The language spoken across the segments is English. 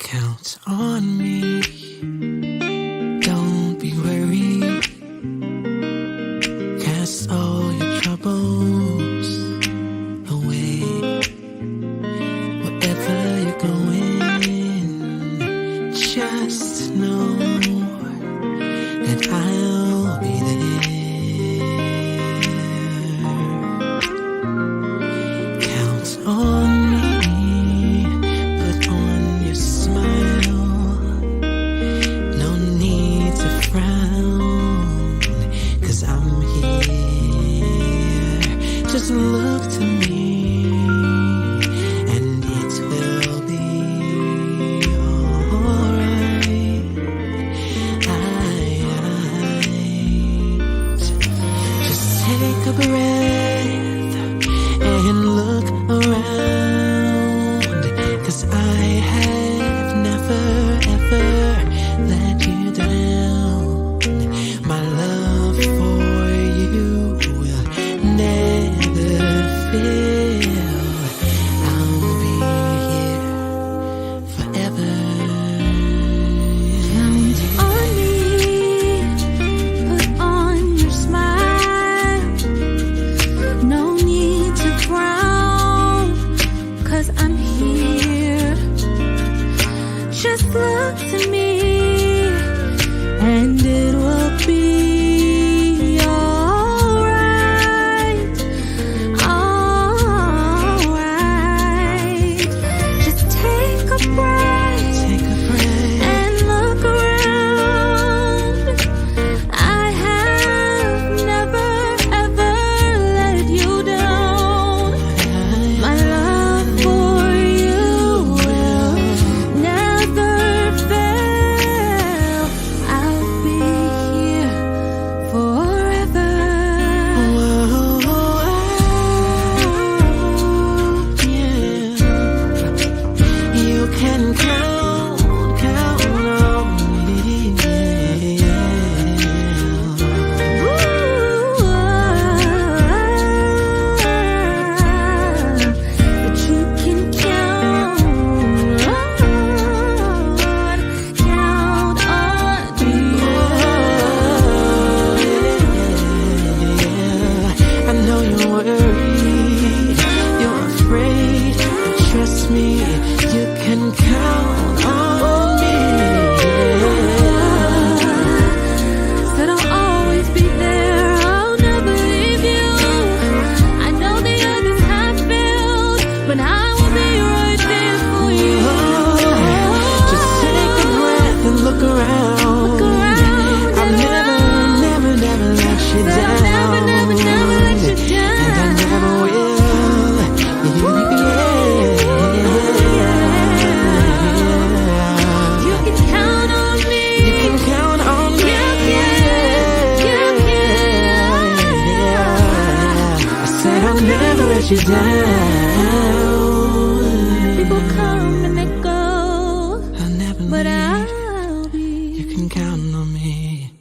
Count on me, don't be worried. Cast all your troubles away. Wherever you're going, just know that I'll be there. Count on me. Just look to me, and it will be alright. Just take a breath and look around, 'cause I have never ever let you down. My love for you will never fail. I'll be here forever. Count on me, put on your smile. No need to frown, 'cause I'm here. Just look to me, and it will be you down. People come and they go, I'll never but leave. I'll be. You can count on me.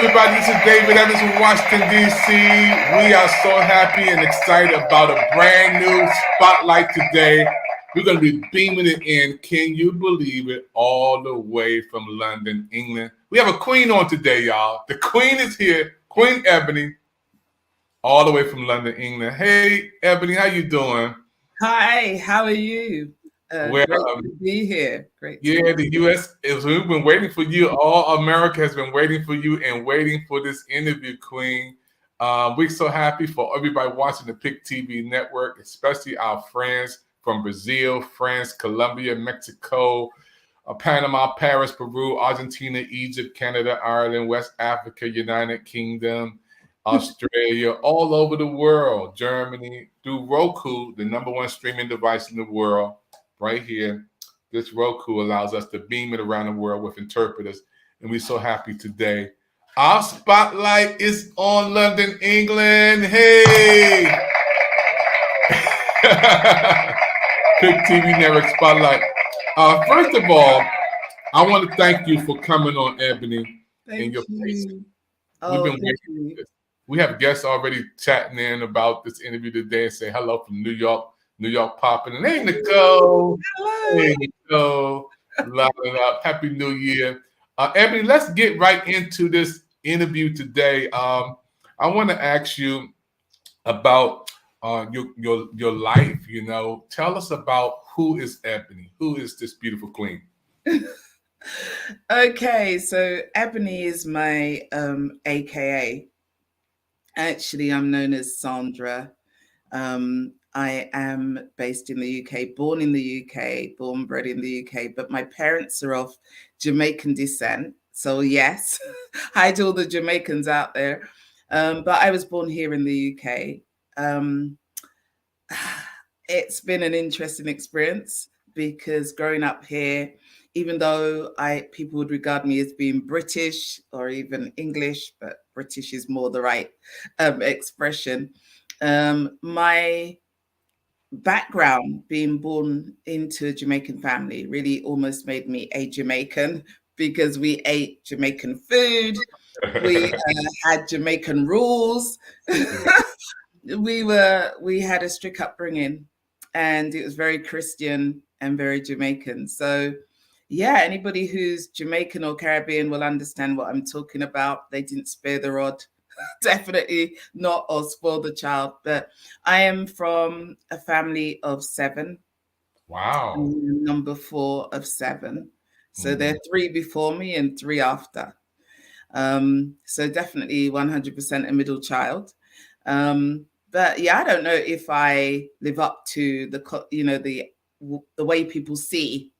everybody. This is David Evans from Washington, D.C. We are so happy and excited about a brand new spotlight today. We're going to be beaming it in, can you believe it, all the way from London, England. We have a queen on today, y'all. The queen is here, Queen Ebony, all the way from London, England. Hey, Ebony, how you doing? Hi, how are you? Well, Great to be here. Great to yeah, be the U.S. is. We've been waiting for you. All America has been waiting for you and waiting for this interview, Queen. We're so happy for everybody watching the Pick TV network, especially our friends from Brazil, France, Colombia, Mexico, Panama, Paris, Peru, Argentina, Egypt, Canada, Ireland, West Africa, United Kingdom, Australia, all over the world, Germany, through Roku, the number one streaming device in the world, right here. This Roku allows us to beam it around the world with interpreters, and we're so happy today. Our spotlight is on London, England. Hey! Pick TV Network Spotlight. First of all, I want to thank you for coming on, Ebony, and your patience. you. We've been waiting for this. We have guests already chatting in about this interview today and say hello from New York popping. And hey, Nicole. Hello. Hey, Nicole. Love it up. Happy New Year. Ebony, let's get right into this interview today. I want to ask you about your life. You know, tell us about who is Ebony. Who is this beautiful queen? Okay, so Ebony is my AKA. Actually, I'm known as Sandra. I am based in the UK, born in the UK, born bred in the UK, but my parents are of Jamaican descent. So yes, hi to all the Jamaicans out there. But I was born here in the UK. It's been an interesting experience because growing up here, even though people would regard me as being British or even English, but British is more the right expression. My background, being born into a Jamaican family, really almost made me a Jamaican because we ate Jamaican food, we had Jamaican rules. We had a strict upbringing, and it was very Christian and very Jamaican. So yeah, anybody who's Jamaican or Caribbean will understand what I'm talking about. They didn't spare the rod. Definitely not, or spoil the child. But I am from a family of 7. Wow. I'm number 4 of 7. So there are 3 before me and 3 after. So definitely 100% a middle child. But yeah, I don't know if I live up to the way people see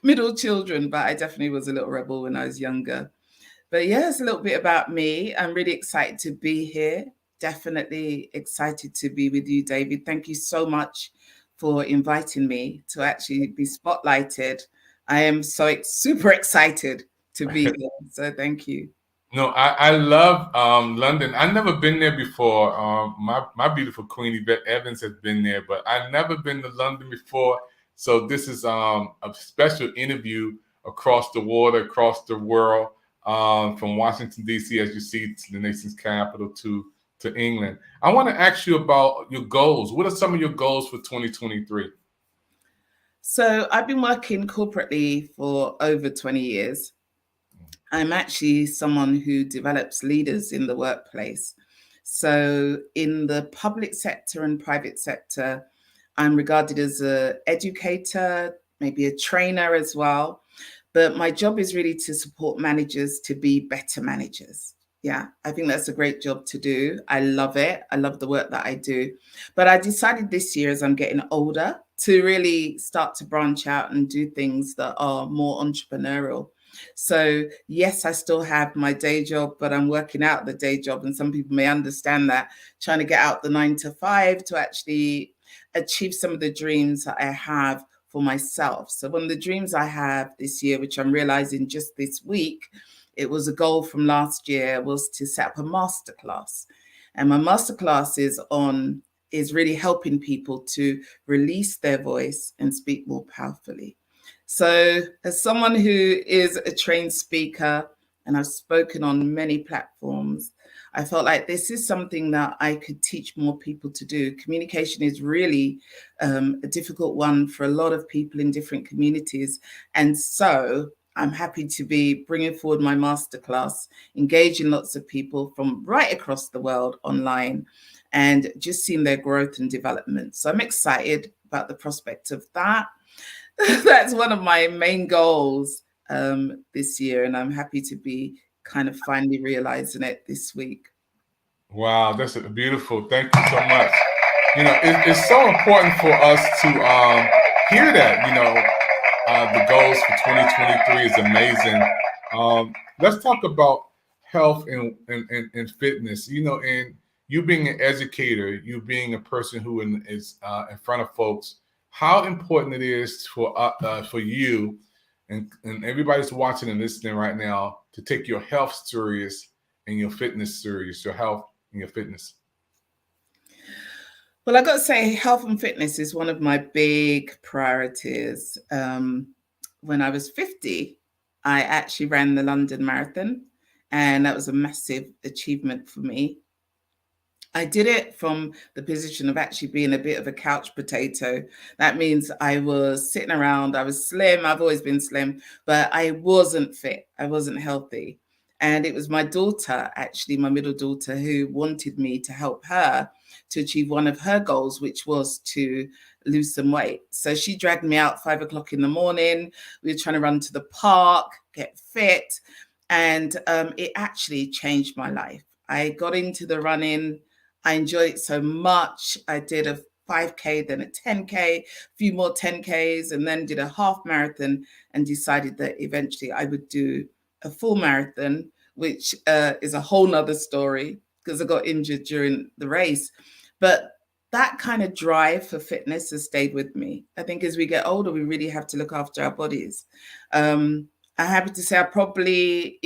middle children, but I definitely was a little rebel when I was younger. But yeah, it's a little bit about me. I'm really excited to be here. Definitely excited to be with you, David. Thank you so much for inviting me to actually be spotlighted. I am so super excited to be here. So thank you. No, I love London. I've never been there before. My beautiful queen Yvette Evans has been there, but I've never been to London before. So this is a special interview across the water, across the world, from Washington, D.C., as you see, to the nation's capital, to England. I want to ask you about your goals. What are some of your goals for 2023? So I've been working corporately for over 20 years. I'm actually someone who develops leaders in the workplace. So in the public sector and private sector, I'm regarded as an educator, maybe a trainer as well. But my job is really to support managers to be better managers. Yeah, I think that's a great job to do. I love it. I love the work that I do. But I decided this year, as I'm getting older, to really start to branch out and do things that are more entrepreneurial. So yes, I still have my day job, but I'm working out the day job. And some people may understand that, trying to get out the 9 to 5 to actually achieve some of the dreams that I have for myself. So one of the dreams I have this year, which I'm realizing just this week, it was a goal from last year, was to set up a masterclass. And my masterclass is really helping people to release their voice and speak more powerfully. So as someone who is a trained speaker, and I've spoken on many platforms. I felt like this is something that I could teach more people to do. Communication is really a difficult one for a lot of people in different communities. And so I'm happy to be bringing forward my masterclass, engaging lots of people from right across the world online and just seeing their growth and development. So I'm excited about the prospect of that. That's one of my main goals this year, and I'm happy to be kind of finally realizing it this week. Wow, that's beautiful. Thank you so much. It's so important for us to hear that. The goals for 2023 is amazing. Let's talk about health and fitness. And you being an educator, you being a person who is in front of folks, how important it is for you and everybody's watching and listening right now to take your health serious and your fitness serious, your health and your fitness. Well, I got to say, health and fitness is one of my big priorities. When I was 50, I actually ran the London Marathon, and that was a massive achievement for me. I did it from the position of actually being a bit of a couch potato. That means I was sitting around, I was slim, I've always been slim, but I wasn't fit, I wasn't healthy. And it was my daughter, actually, my middle daughter, who wanted me to help her to achieve one of her goals, which was to lose some weight. So she dragged me out 5 o'clock in the morning. We were trying to run to the park, get fit. And it actually changed my life. I got into the running. I enjoyed it so much. I did a 5K, then a 10K, a few more 10Ks, and then did a half marathon and decided that eventually I would do a full marathon, which is a whole nother story because I got injured during the race. But that kind of drive for fitness has stayed with me. I think as we get older, we really have to look after our bodies. I'm happy to say I probably,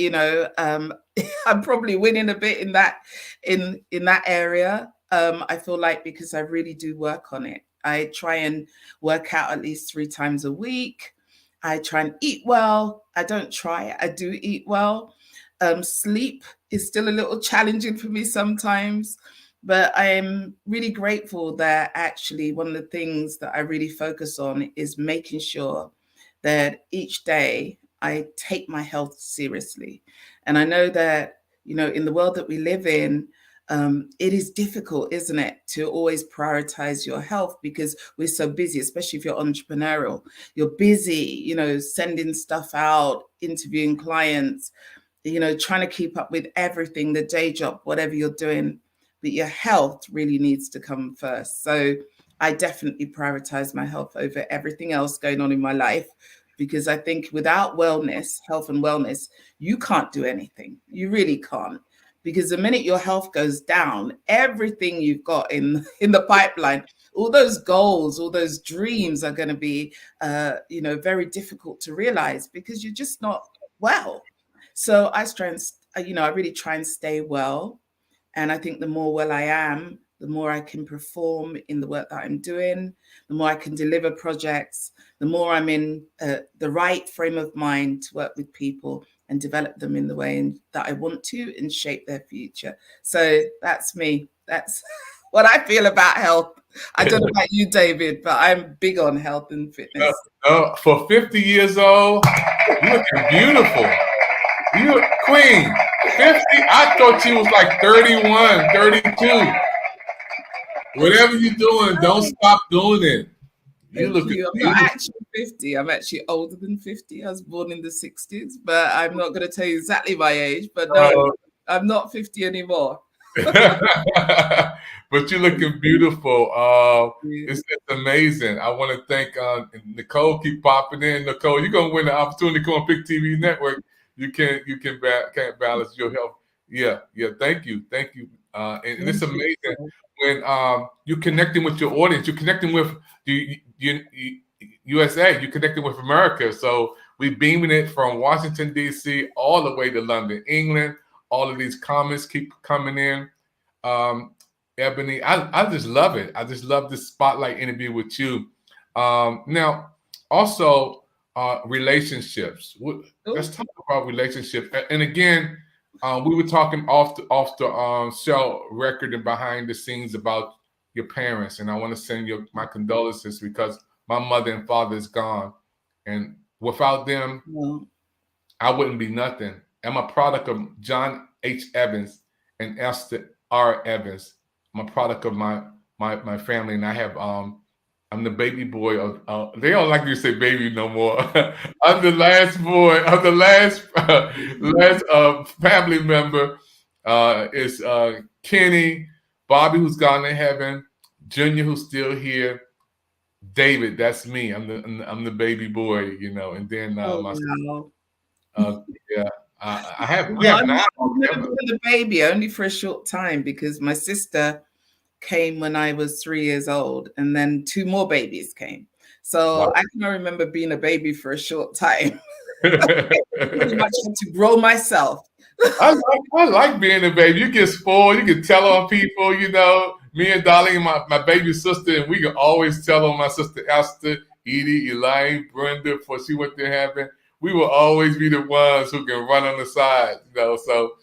I'm probably winning a bit in that area. I feel like because I really do work on it. I try and work out at least 3 times a week. I try and eat well. I don't try, I do eat well. Sleep is still a little challenging for me sometimes, but I'm really grateful that actually one of the things that I really focus on is making sure that each day I take my health seriously. And I know that, in the world that we live in, it is difficult, isn't it, to always prioritize your health because we're so busy, especially if you're entrepreneurial. You're busy, sending stuff out, interviewing clients, trying to keep up with everything, the day job, whatever you're doing. But your health really needs to come first. So I definitely prioritize my health over everything else going on in my life, because I think without wellness, health and wellness, you can't do anything. You really can't. Because the minute your health goes down, everything you've got in the pipeline, all those goals, all those dreams are going to be, very difficult to realize because you're just not well. So I really try and stay well. And I think the more well I am, the more I can perform in the work that I'm doing, the more I can deliver projects, the more I'm in the right frame of mind to work with people and develop them in the way that I want to and shape their future. So that's me. That's what I feel about health. I don't know about you, David, but I'm big on health and fitness. For 50 years old, you looking beautiful. You queen. 50? I thought you was like 31, 32. Whatever you're doing, don't stop doing it. I'm not actually 50. I'm actually older than 50. I was born in the 60s, but I'm not going to tell you exactly my age. But no, I'm not 50 anymore. But you're looking beautiful. It's amazing. I want to thank Nicole. Keep popping in, Nicole. You're gonna win the opportunity to come on Pick TV Network. You can't balance your health. Yeah. Thank you. And it's amazing when you're connecting with your audience. You're connecting with the USA. You're connecting with America. So we're beaming it from Washington D.C. all the way to London, England. All of these comments keep coming in. Ebony, I just love it. I just love this spotlight interview with you. Now, also, relationships. Let's Cool. talk about relationships. And again, we were talking off the show record and behind the scenes about your parents, and I want to send you my condolences because my mother and father is gone, and without them, Well, I wouldn't be nothing. I'm a product of John H. Evans and Esther R. Evans. I'm a product of my family, and I have I'm the baby boy of. They don't like you to say baby no more. I'm the last boy. I'm the last family member. Is Kenny, Bobby, who's gone to heaven, Junior, who's still here, David. That's me. I'm the baby boy, you know. And then oh my wow. uh, yeah, I have we Well, have 9 I've never members. been a baby, only for a short time, because my sister came when I was 3 years old, and then 2 more babies came. So Wow. I can remember being a baby for a short time. Pretty much had to grow myself. I like being a baby. You get spoiled. You can tell on people. You know, me and Darlene, my baby sister, and we can always tell on my sister Esther, Edie, Elaine, Brenda, before she went to heaven. We will always be the ones who can run on the side. You know, so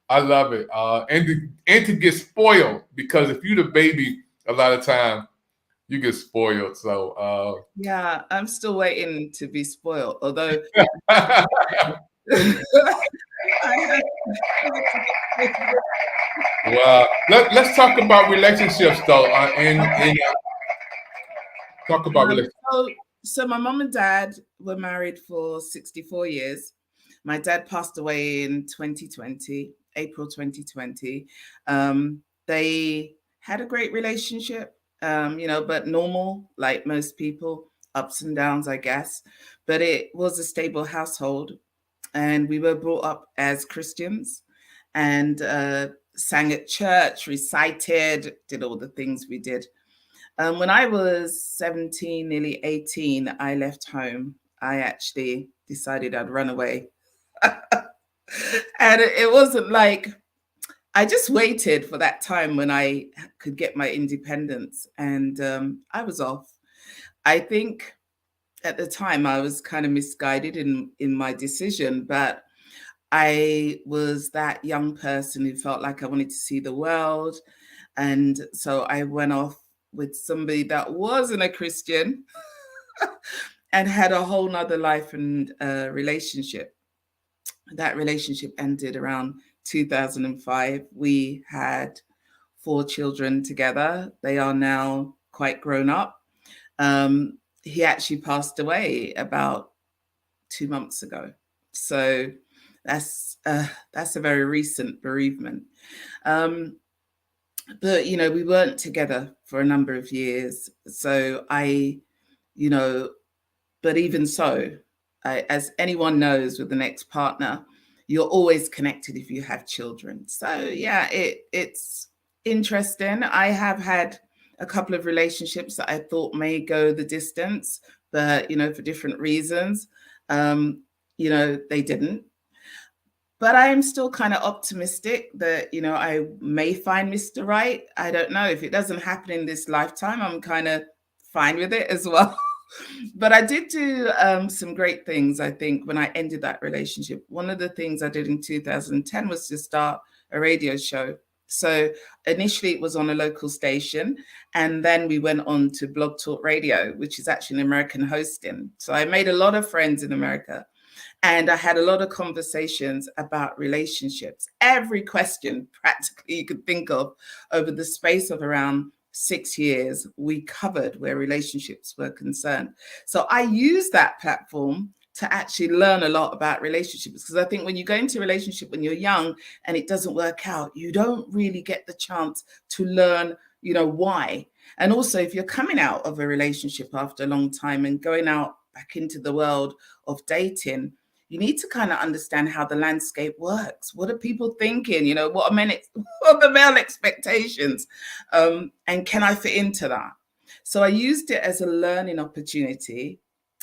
I love it. And to get spoiled, because if you're the baby, a lot of time you get spoiled. So Yeah, I'm still waiting to be spoiled, although well, let's talk about relationships though. And talk about relationships. so my mom and dad were married for 64 years. My dad passed away in 2020, April 2020. They had a great relationship, but normal, like most people, ups and downs, I guess. But it was a stable household, and we were brought up as Christians, and sang at church, recited, did all the things we did. When I was 17, nearly 18, I left home. I actually decided I'd run away. And it wasn't like, I just waited for that time when I could get my independence, and I was off. I think at the time I was kind of misguided in my decision, but I was that young person who felt like I wanted to see the world. And so I went off with somebody that wasn't a Christian and had a whole nother life and relationship. That relationship ended around 2005. We had 4 children together. They are now quite grown up. He actually passed away about 2 months ago. So that's a very recent bereavement. But we weren't together for a number of years. So but even so, as anyone knows, with the next partner, you're always connected if you have children. So yeah, it's interesting. I have had a couple of relationships that I thought may go the distance, but for different reasons, they didn't. But I am still kind of optimistic that, I may find Mr. Right. I don't know. If it doesn't happen in this lifetime, I'm kind of fine with it as well. But I did do some great things, I think, when I ended that relationship. One of the things I did in 2010 was to start a radio show. So initially it was on a local station, and then we went on to Blog Talk Radio, which is actually an American hosting. So I made a lot of friends in America. And I had a lot of conversations about relationships. Every question practically you could think of over the space of around 6 years, we covered where relationships were concerned. So I used that platform to actually learn a lot about relationships, because I think when you go into a relationship when you're young and it doesn't work out, you don't really get the chance to learn, why. And also, if you're coming out of a relationship after a long time and going out back into the world of dating, you need to kind of understand how the landscape works. What are people thinking? What are the male expectations? And can I fit into that? So I used it as a learning opportunity.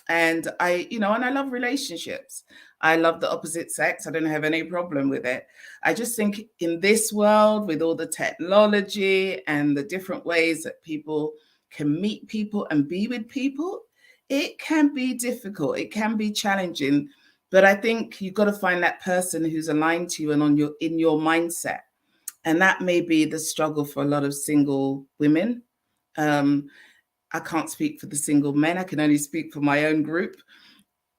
And I love relationships. I love the opposite sex. I don't have any problem with it. I just think in this world, with all the technology and the different ways that people can meet people and be with people, It can be difficult. It can be challenging, but I think you've got to find that person who's aligned to you and in your mindset. And that may be the struggle for a lot of single women. I can't speak for the single men. I can only speak for my own group.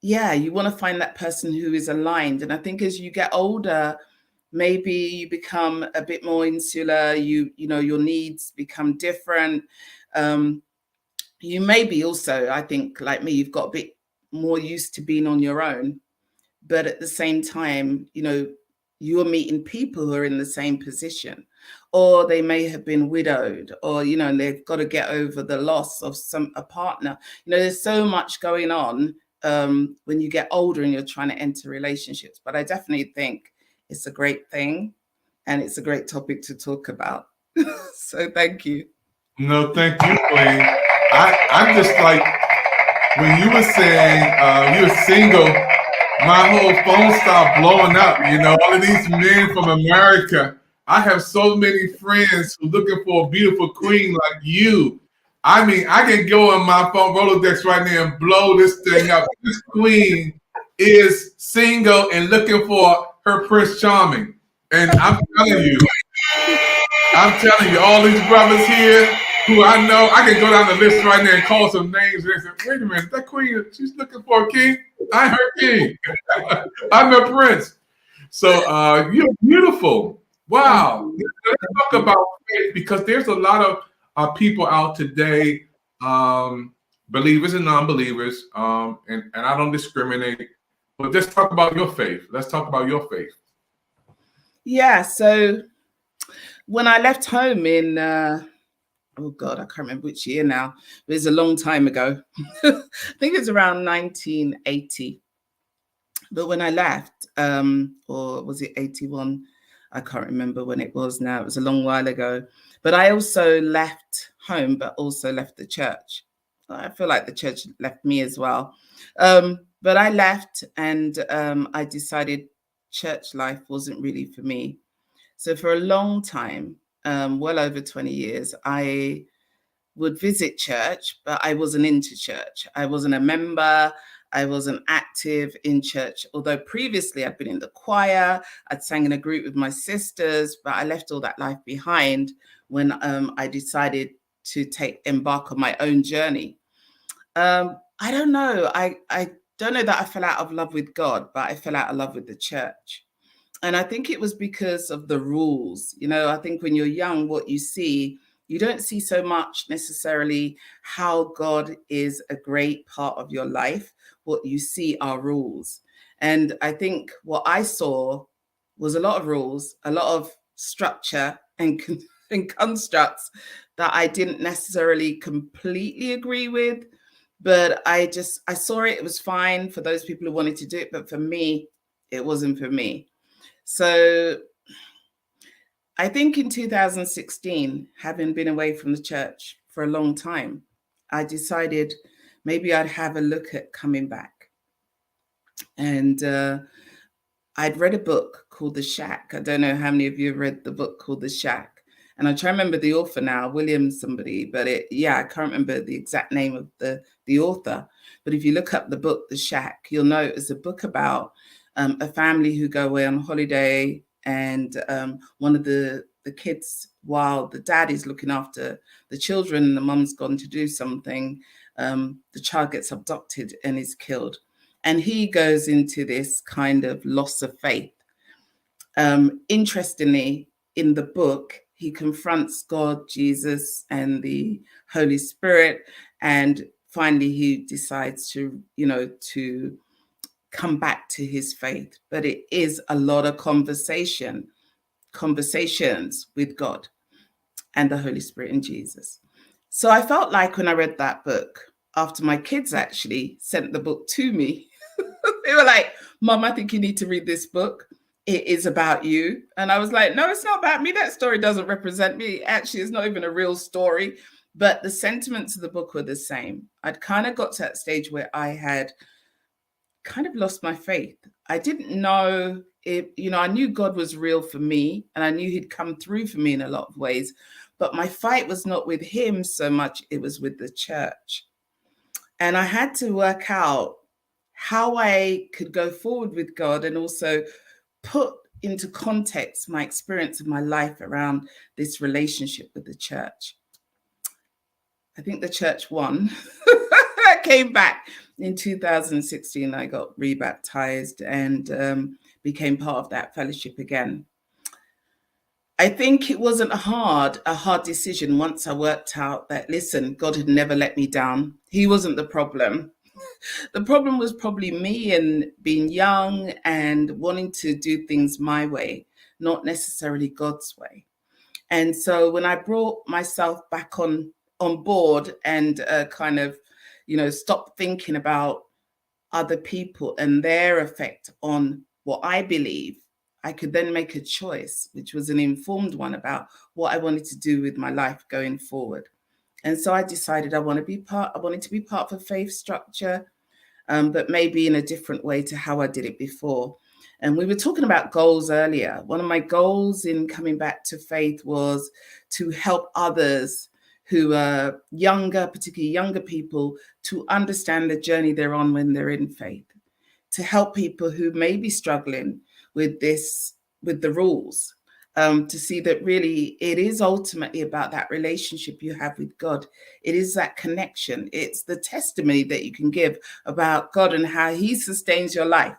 Yeah, you want to find that person who is aligned. And I think as you get older, maybe you become a bit more insular. You know, your needs become different. You may be also, I think, like me, you've got a bit more used to being on your own. But at the same time, you know, you're meeting people who are in the same position, or they may have been widowed, or, you know, and they've got to get over the loss of a partner. You know, there's so much going on when you get older and you're trying to enter relationships. But I definitely think it's a great thing, and it's a great topic to talk about. So thank you. No, thank you, Queen. I'm just like, when you were saying you were single, my whole phone stopped blowing up. You know, all of these men from America. I have so many friends who are looking for a beautiful queen like you. I mean, I can go on my phone Rolodex right now and blow this thing up. This queen is single and looking for her Prince Charming. And I'm telling you, all these brothers here who I know, I can go down the list right now and call some names and say, wait a minute, that queen, she's looking for a king. I'm her king. I'm a prince. So you're beautiful. Wow. Let's talk about faith, because there's a lot of people out today, believers and non-believers, and I don't discriminate, but just talk about your faith. Let's talk about your faith. Yeah, so when I left home in, oh God, I can't remember which year now. It was a long time ago. I think it was around 1980. But when I left, or was it 81? I can't remember when it was now. It was a long while ago. But I also left home, but also left the church. I feel like the church left me as well. But I left, and I decided church life wasn't really for me. So for a long time, well over 20 years, I would visit church, but I wasn't into church. I wasn't a member. I wasn't active in church, although previously I'd been in the choir. I'd sang in a group with my sisters, but I left all that life behind when I decided to embark on my own journey. I don't know. I don't know that I fell out of love with God, but I fell out of love with the church. And I think it was because of the rules. You know, I think when you're young, what you see, you don't see so much necessarily how God is a great part of your life. What you see are rules. And I think what I saw was a lot of rules, a lot of structure and constructs that I didn't necessarily completely agree with. But I saw it was fine for those people who wanted to do it. But for me, it wasn't for me. So I think in 2016, having been away from the church for a long time, I decided maybe I'd have a look at coming back. And I'd read a book called The Shack. I don't know how many of you have read the book called The Shack. And I try to remember the author now, William somebody, but I can't remember the exact name of the author. But if you look up the book, The Shack, you'll know it's a book about a family who go away on holiday, and one of the kids, while the dad is looking after the children and the mum's gone to do something, the child gets abducted and is killed. And he goes into this kind of loss of faith. Interestingly, in the book, he confronts God, Jesus, and the Holy Spirit. And finally, he decides to come back to his faith. But it is a lot of conversations with God and the Holy Spirit and Jesus. So I felt like when I read that book, after my kids actually sent the book to me, they were like, Mom, I think you need to read this book. It is about you. And I was like, no, it's not about me. That story doesn't represent me. Actually, it's not even a real story. But the sentiments of the book were the same. I'd kind of got to that stage where I had kind of lost my faith. I didn't know if, I knew God was real for me, and I knew he'd come through for me in a lot of ways. But my fight was not with him so much. It was with the church. And I had to work out how I could go forward with God and also put into context my experience of my life around this relationship with the church. I think the church won. I came back in 2016. I got rebaptized and became part of that fellowship again. I think it wasn't a hard decision once I worked out that, listen, God had never let me down. He wasn't the problem. The problem was probably me and being young and wanting to do things my way, not necessarily God's way. And so when I brought myself back on board and kind of, stopped thinking about other people and their effect on what I believe, I could then make a choice, which was an informed one about what I wanted to do with my life going forward. And so I decided I wanted to be part of a faith structure, but maybe in a different way to how I did it before. And we were talking about goals earlier. One of my goals in coming back to faith was to help others who are younger, particularly younger people, to understand the journey they're on when they're in faith, to help people who may be struggling with the rules, to see that really it is ultimately about that relationship you have with God. It is that connection. It's the testimony that you can give about God and how he sustains your life.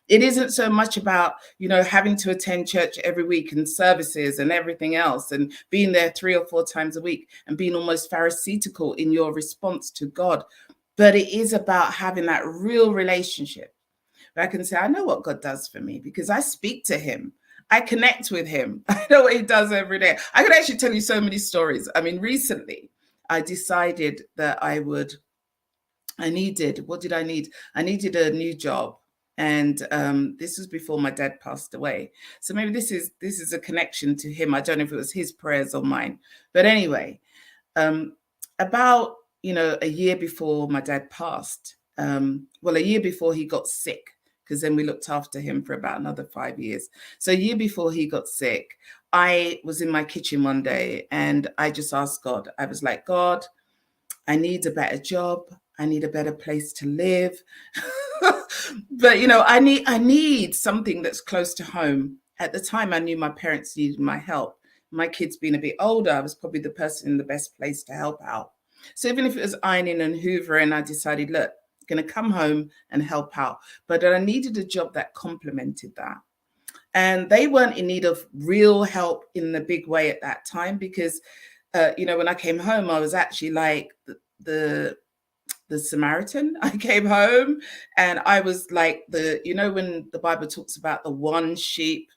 It isn't so much about, having to attend church every week and services and everything else and being there 3 or 4 times a week and being almost pharisaical in your response to God. But it is about having that real relationship where I can say, I know what God does for me because I speak to him. I connect with him. I know what he does every day. I could actually tell you so many stories. I mean, recently I decided that I needed a new job. And this was before my dad passed away. So maybe this is a connection to him. I don't know if it was his prayers or mine. But anyway, about, a year before my dad passed, a year before he got sick, because then we looked after him for about another 5 years. So a year before he got sick, I was in my kitchen one day and I just asked God. I was like, God, I need a better job. I need a better place to live. But, I need something that's close to home. At the time, I knew my parents needed my help. My kids being a bit older, I was probably the person in the best place to help out. So even if it was ironing and hoovering, I decided, look, I'm going to come home and help out. But I needed a job that complemented that. And they weren't in need of real help in the big way at that time because, when I came home, I was actually like the Samaritan. I came home and I was like when the Bible talks about the one sheep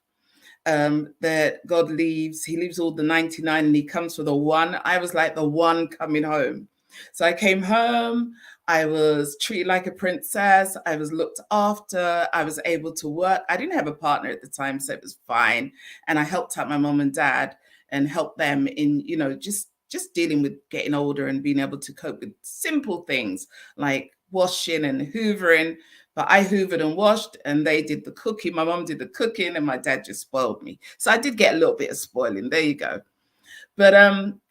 that God leaves, he leaves all the 99 and he comes for the one. I was like the one coming home. So I came home, I was treated like a princess, I was looked after, I was able to work. I didn't have a partner at the time, so it was fine. And I helped out my mom and dad and helped them in, just dealing with getting older and being able to cope with simple things like washing and hoovering. But I hoovered and washed and they did the cooking. My mom did the cooking and my dad just spoiled me. So I did get a little bit of spoiling. There you go. But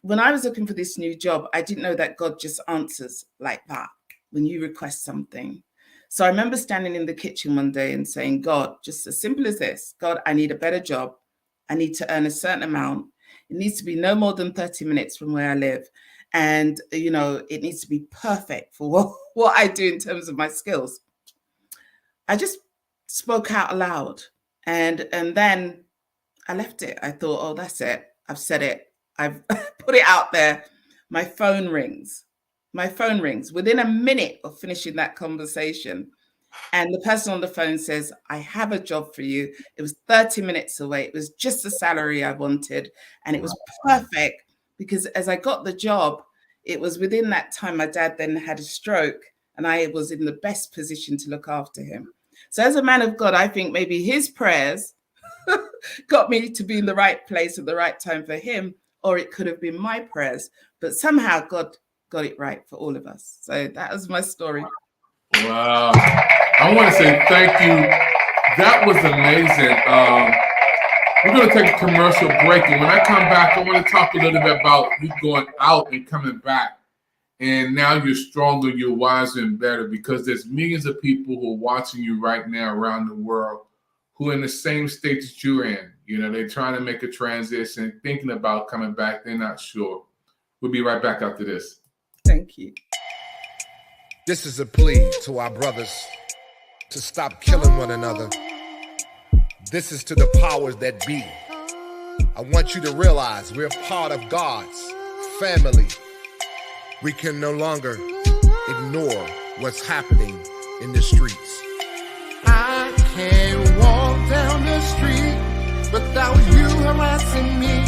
when I was looking for this new job, I didn't know that God just answers like that when you request something. So I remember standing in the kitchen one day and saying, God, just as simple as this, God, I need a better job. I need to earn a certain amount. It needs to be no more than 30 minutes from where I live. And, it needs to be perfect for what I do in terms of my skills. I just spoke out loud and then I left it. I thought, oh, that's it. I've said it. I've put it out there. My phone rings. Within a minute of finishing that conversation. And the person on the phone says, I have a job for you. It was 30 minutes away. It was just the salary I wanted. And it was perfect because as I got the job, it was within that time my dad then had a stroke and I was in the best position to look after him. So as a man of God, I think maybe his prayers got me to be in the right place at the right time for him, or it could have been my prayers. But somehow God got it right for all of us. So that was my story. Wow. I want to say thank you. That was amazing. We're going to take a commercial break. And when I come back, I want to talk a little bit about you going out and coming back And now you're stronger, you're wiser and better, because there's millions of people who are watching you right now around the world who are in the same state that you're in. You know, they're trying to make a transition, thinking about coming back. They're not sure. We'll be right back after this. Thank you. This is a plea to our brothers to stop killing one another. This is to the powers that be. I want you to realize we're part of God's family. We can no longer ignore what's happening in the streets. I can't walk down the street without you harassing me.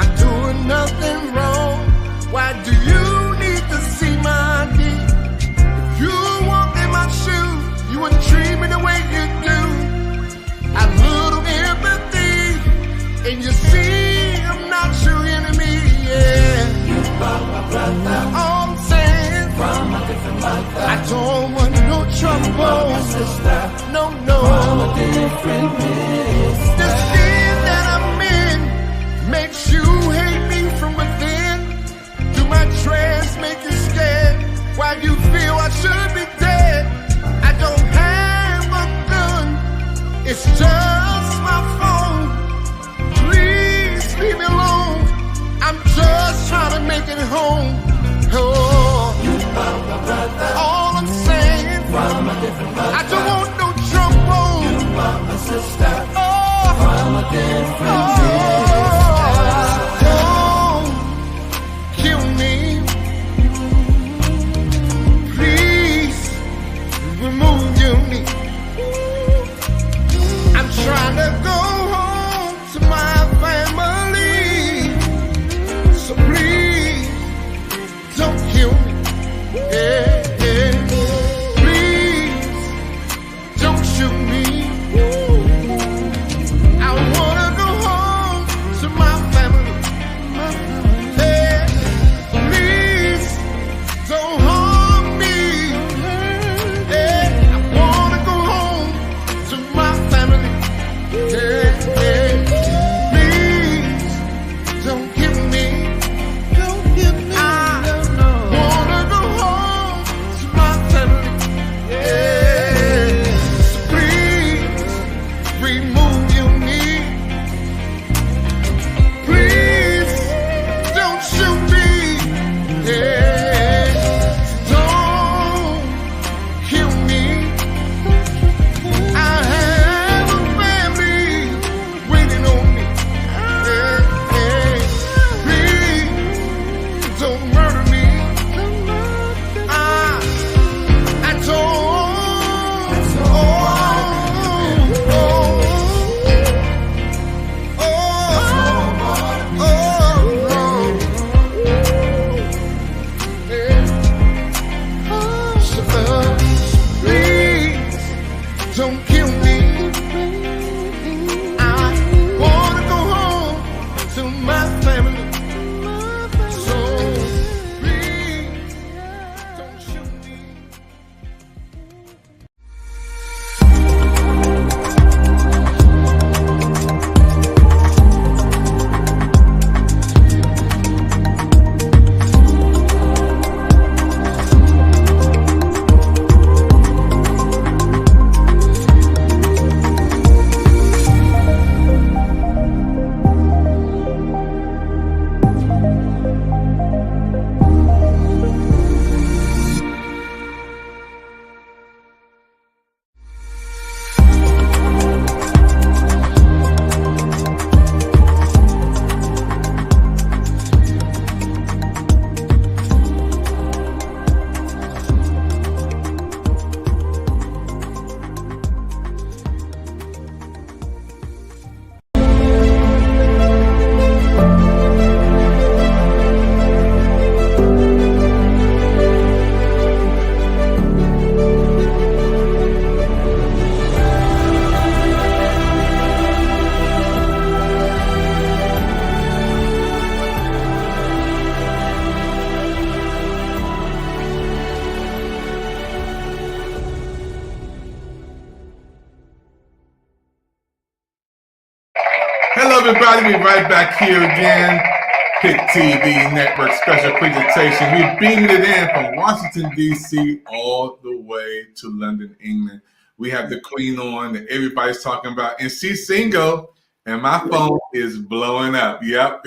I'm doing nothing wrong. Why do you need to see my ID? If you walk in my shoes, you wouldn't treat me the way you do. A little empathy, and you see I'm not your enemy, yeah. All I'm saying, from a different mother, I don't want no trouble, my sister. No, from a different place. The skin that I'm in makes you hate me from within. Do my dress make you scared? Why you feel I should be dead? I don't have a gun, it's just my phone. Please leave me alone. I'm just trying to make it home. Oh, all I'm saying, from a different mother, I don't want no trouble. You are my sister, from a different kill me. Please remove your knee. I'm trying to go home to my family. So please, don't kill me. Yeah, yeah. Please, don't shoot me. I wanna go home to my family. Yeah. Please, don't harm me. Yeah. I wanna go home to my family. Yeah, yeah. Please, don't kill me. Hello, everybody. We're right back here again. Pick TV Network special presentation. We're beaming it in from Washington, D.C. all the way to London, England. We have the Queen on that everybody's talking about, and she's single, and my phone is blowing up. Yep.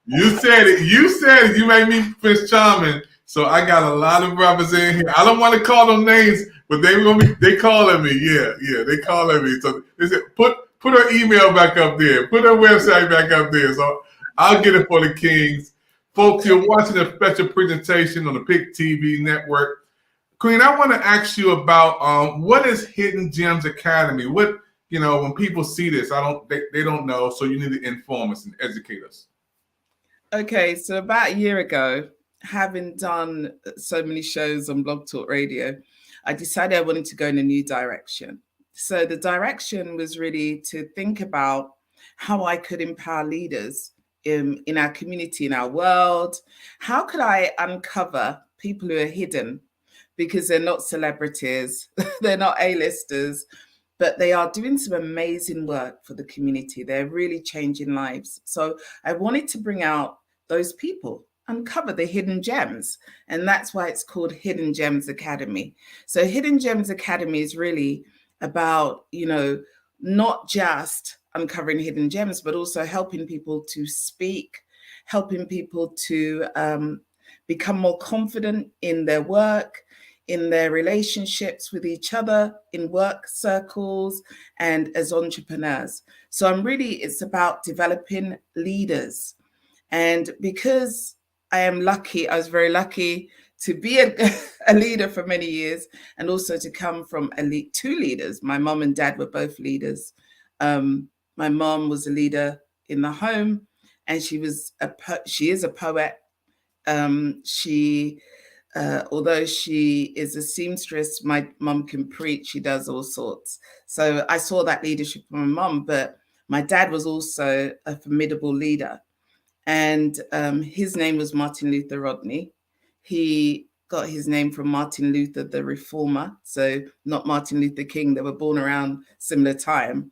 You said it. You said it. You made me Prince Charming. So I got a lot of brothers in here. I don't want to call them names, but they calling me. Yeah, they calling me. So they said, put her email back up there. Put her website back up there. So I'll get it for the Kings. Folks, you're watching a special presentation on the Pick TV Network. Queen, I want to ask you about what is Hidden Gems Academy? What, when people see this, they don't know, so you need to inform us and educate us. Okay, so about a year ago, having done so many shows on Blog Talk Radio, I decided I wanted to go in a new direction. So the direction was really to think about how I could empower leaders in our community, in our world. How could I uncover people who are hidden because they're not celebrities, they're not A-listers, but they are doing some amazing work for the community. They're really changing lives. So I wanted to bring out those people, uncover the hidden gems. And that's why it's called Hidden Gems Academy. So Hidden Gems Academy is really about, not just uncovering hidden gems, but also helping people to speak, helping people to become more confident in their work, in their relationships with each other, in work circles, and as entrepreneurs. So it's about developing leaders. And because I was very lucky to be a leader for many years, and also to come from two leaders. My mom and dad were both leaders. My mom was a leader in the home, and she is a poet. Although she is a seamstress, my mom can preach. She does all sorts. So I saw that leadership from my mom, but my dad was also a formidable leader. And his name was Martin Luther Rodney. He got his name from Martin Luther, the reformer. So not Martin Luther King. They were born around similar time.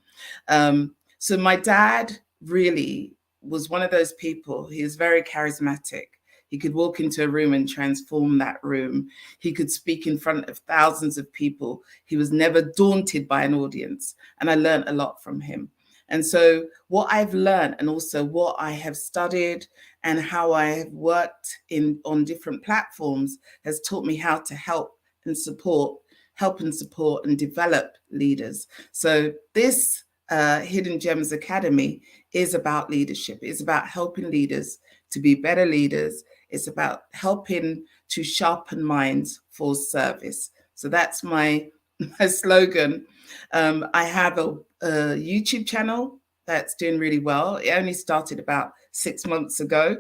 So my dad really was one of those people. He was very charismatic. He could walk into a room and transform that room. He could speak in front of thousands of people. He was never daunted by an audience. And I learned a lot from him. And so what I've learned, and also what I have studied and how I have worked on different platforms, has taught me how to help and support and develop leaders. So this Hidden Gems Academy is about leadership. It's about helping leaders to be better leaders. It's about helping to sharpen minds for service. So that's my slogan. I have a YouTube channel that's doing really well. It only started about 6 months ago.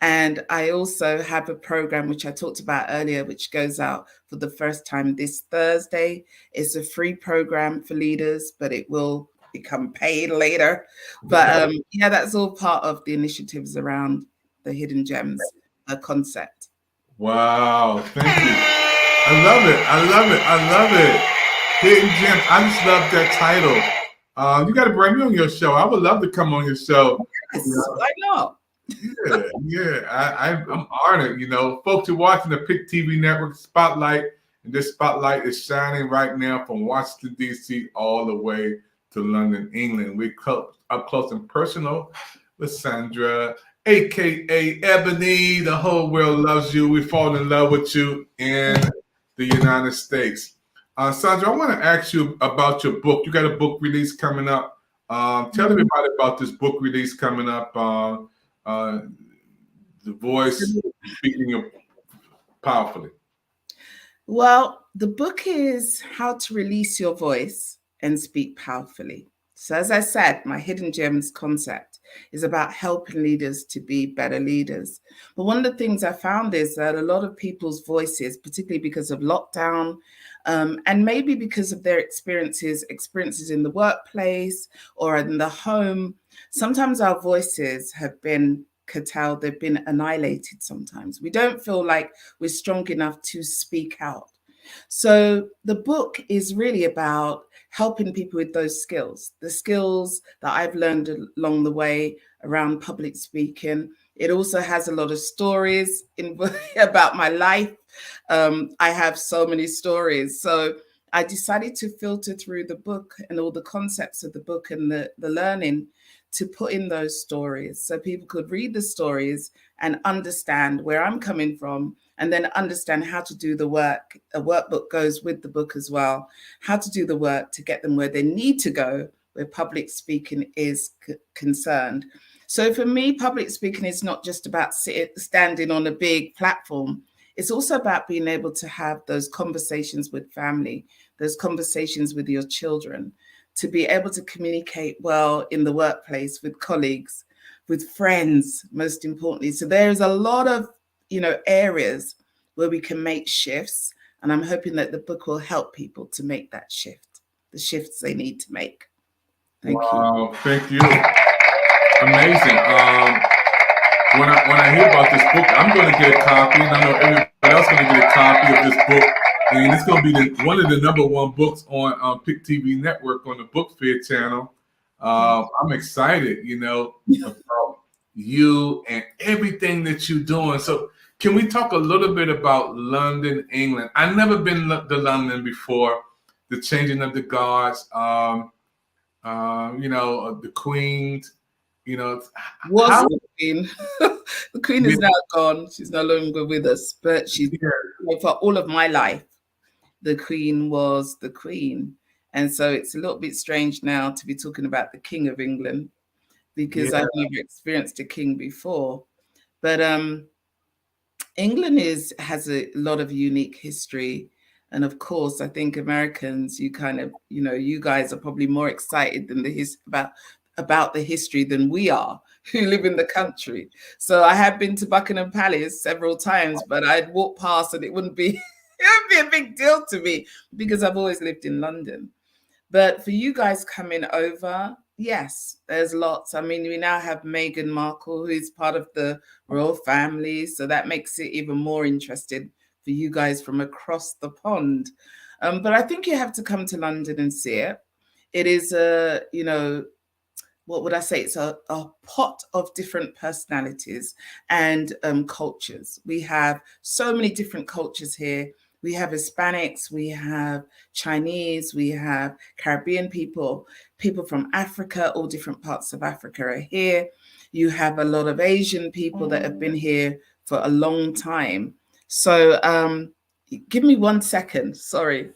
And I also have a program, which I talked about earlier, which goes out for the first time this Thursday. It's a free program for leaders, but it will become paid later. But that's all part of the initiatives around the Hidden Gems concept. Wow, thank you. I love it. Hidden Gems. I just love that title. You got to bring me on your show. I would love to come on your show. Yes, why not? I'm honored. Folks, you're watching the Pick TV Network Spotlight, and this spotlight is shining right now from Washington, D.C. all the way to London, England. We're up close and personal with Sandra, a.k.a. Ebony. The whole world loves you. We fall in love with you in the United States. Sandra, I want to ask you about your book. You got a book release coming up. Tell everybody about this book release coming up. The voice speaking powerfully. Well, the book is How to Release Your Voice and Speak Powerfully. So as I said, my Hidden Gems concept is about helping leaders to be better leaders. But one of the things I found is that a lot of people's voices, particularly because of lockdown, and maybe because of their experiences in the workplace or in the home, sometimes our voices have been curtailed, they've been annihilated sometimes. We don't feel like we're strong enough to speak out. So the book is really about helping people with those skills, the skills that I've learned along the way around public speaking. It also has a lot of stories about my life. I have so many stories. So I decided to filter through the book and all the concepts of the book and the learning to put in those stories so people could read the stories and understand where I'm coming from, and then understand how to do the work. A workbook goes with the book as well, how to do the work to get them where they need to go, where public speaking is concerned. So for me, public speaking is not just about standing on a big platform. It's also about being able to have those conversations with family, those conversations with your children, to be able to communicate well in the workplace with colleagues, with friends, most importantly. So there's a lot of, areas where we can make shifts. And I'm hoping that the book will help people to make that shift, the shifts they need to make. Thank you. Wow, thank you. Amazing. When I hear about this book, I'm going to get a copy, and I know everybody else is going to get a copy of this book. And it's going to be one of the #1 books on Pick TV Network on the Book Fair channel. I'm excited, about you and everything that you're doing. So can we talk a little bit about London, England? I've never been to London before. The changing of the guards, the Queen, The Queen. The Queen is now gone. She's no longer with us, but she's for all of my life. The Queen was the Queen. And so it's a little bit strange now to be talking about the King of England, because I've never experienced a king before. But England has a lot of unique history. And of course, I think Americans, you guys are probably more excited than about the history than we are, who live in the country. So I have been to Buckingham Palace several times, but I'd walk past and it wouldn't be a big deal to me because I've always lived in London. But for you guys coming over, yes, there's lots. I mean, we now have Meghan Markle, who is part of the royal family. So that makes it even more interesting for you guys from across the pond. But I think you have to come to London and see it. It is what would I say? It's a pot of different personalities and cultures. We have so many different cultures here. We have Hispanics, we have Chinese, we have Caribbean people from Africa, all different parts of Africa are here. You have a lot of Asian people that have been here for a long time. So give me 1 second, sorry.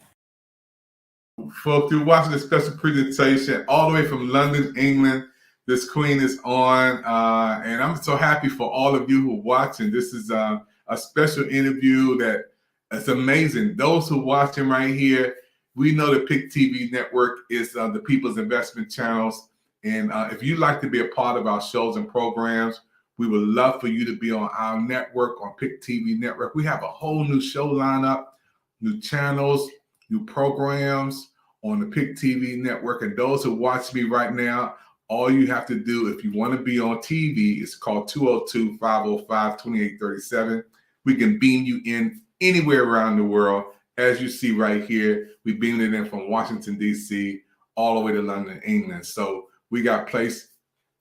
Folks, you're watching this special presentation all the way from London, England. This Queen is on, and I'm so happy for all of you who are watching. This is a special interview that is amazing. Those who are watching right here, we know the Pick TV Network is the People's Investment Channels. And if you'd like to be a part of our shows and programs, we would love for you to be on our network, on Pick TV Network. We have a whole new show lineup, new channels, new programs on the Pick TV Network. And those who watch me right now, all you have to do, if you want to be on TV, is call 202-505-2837. We can beam you in anywhere around the world. As you see right here, we beamed it in from Washington, D.C., all the way to London, England. So we got place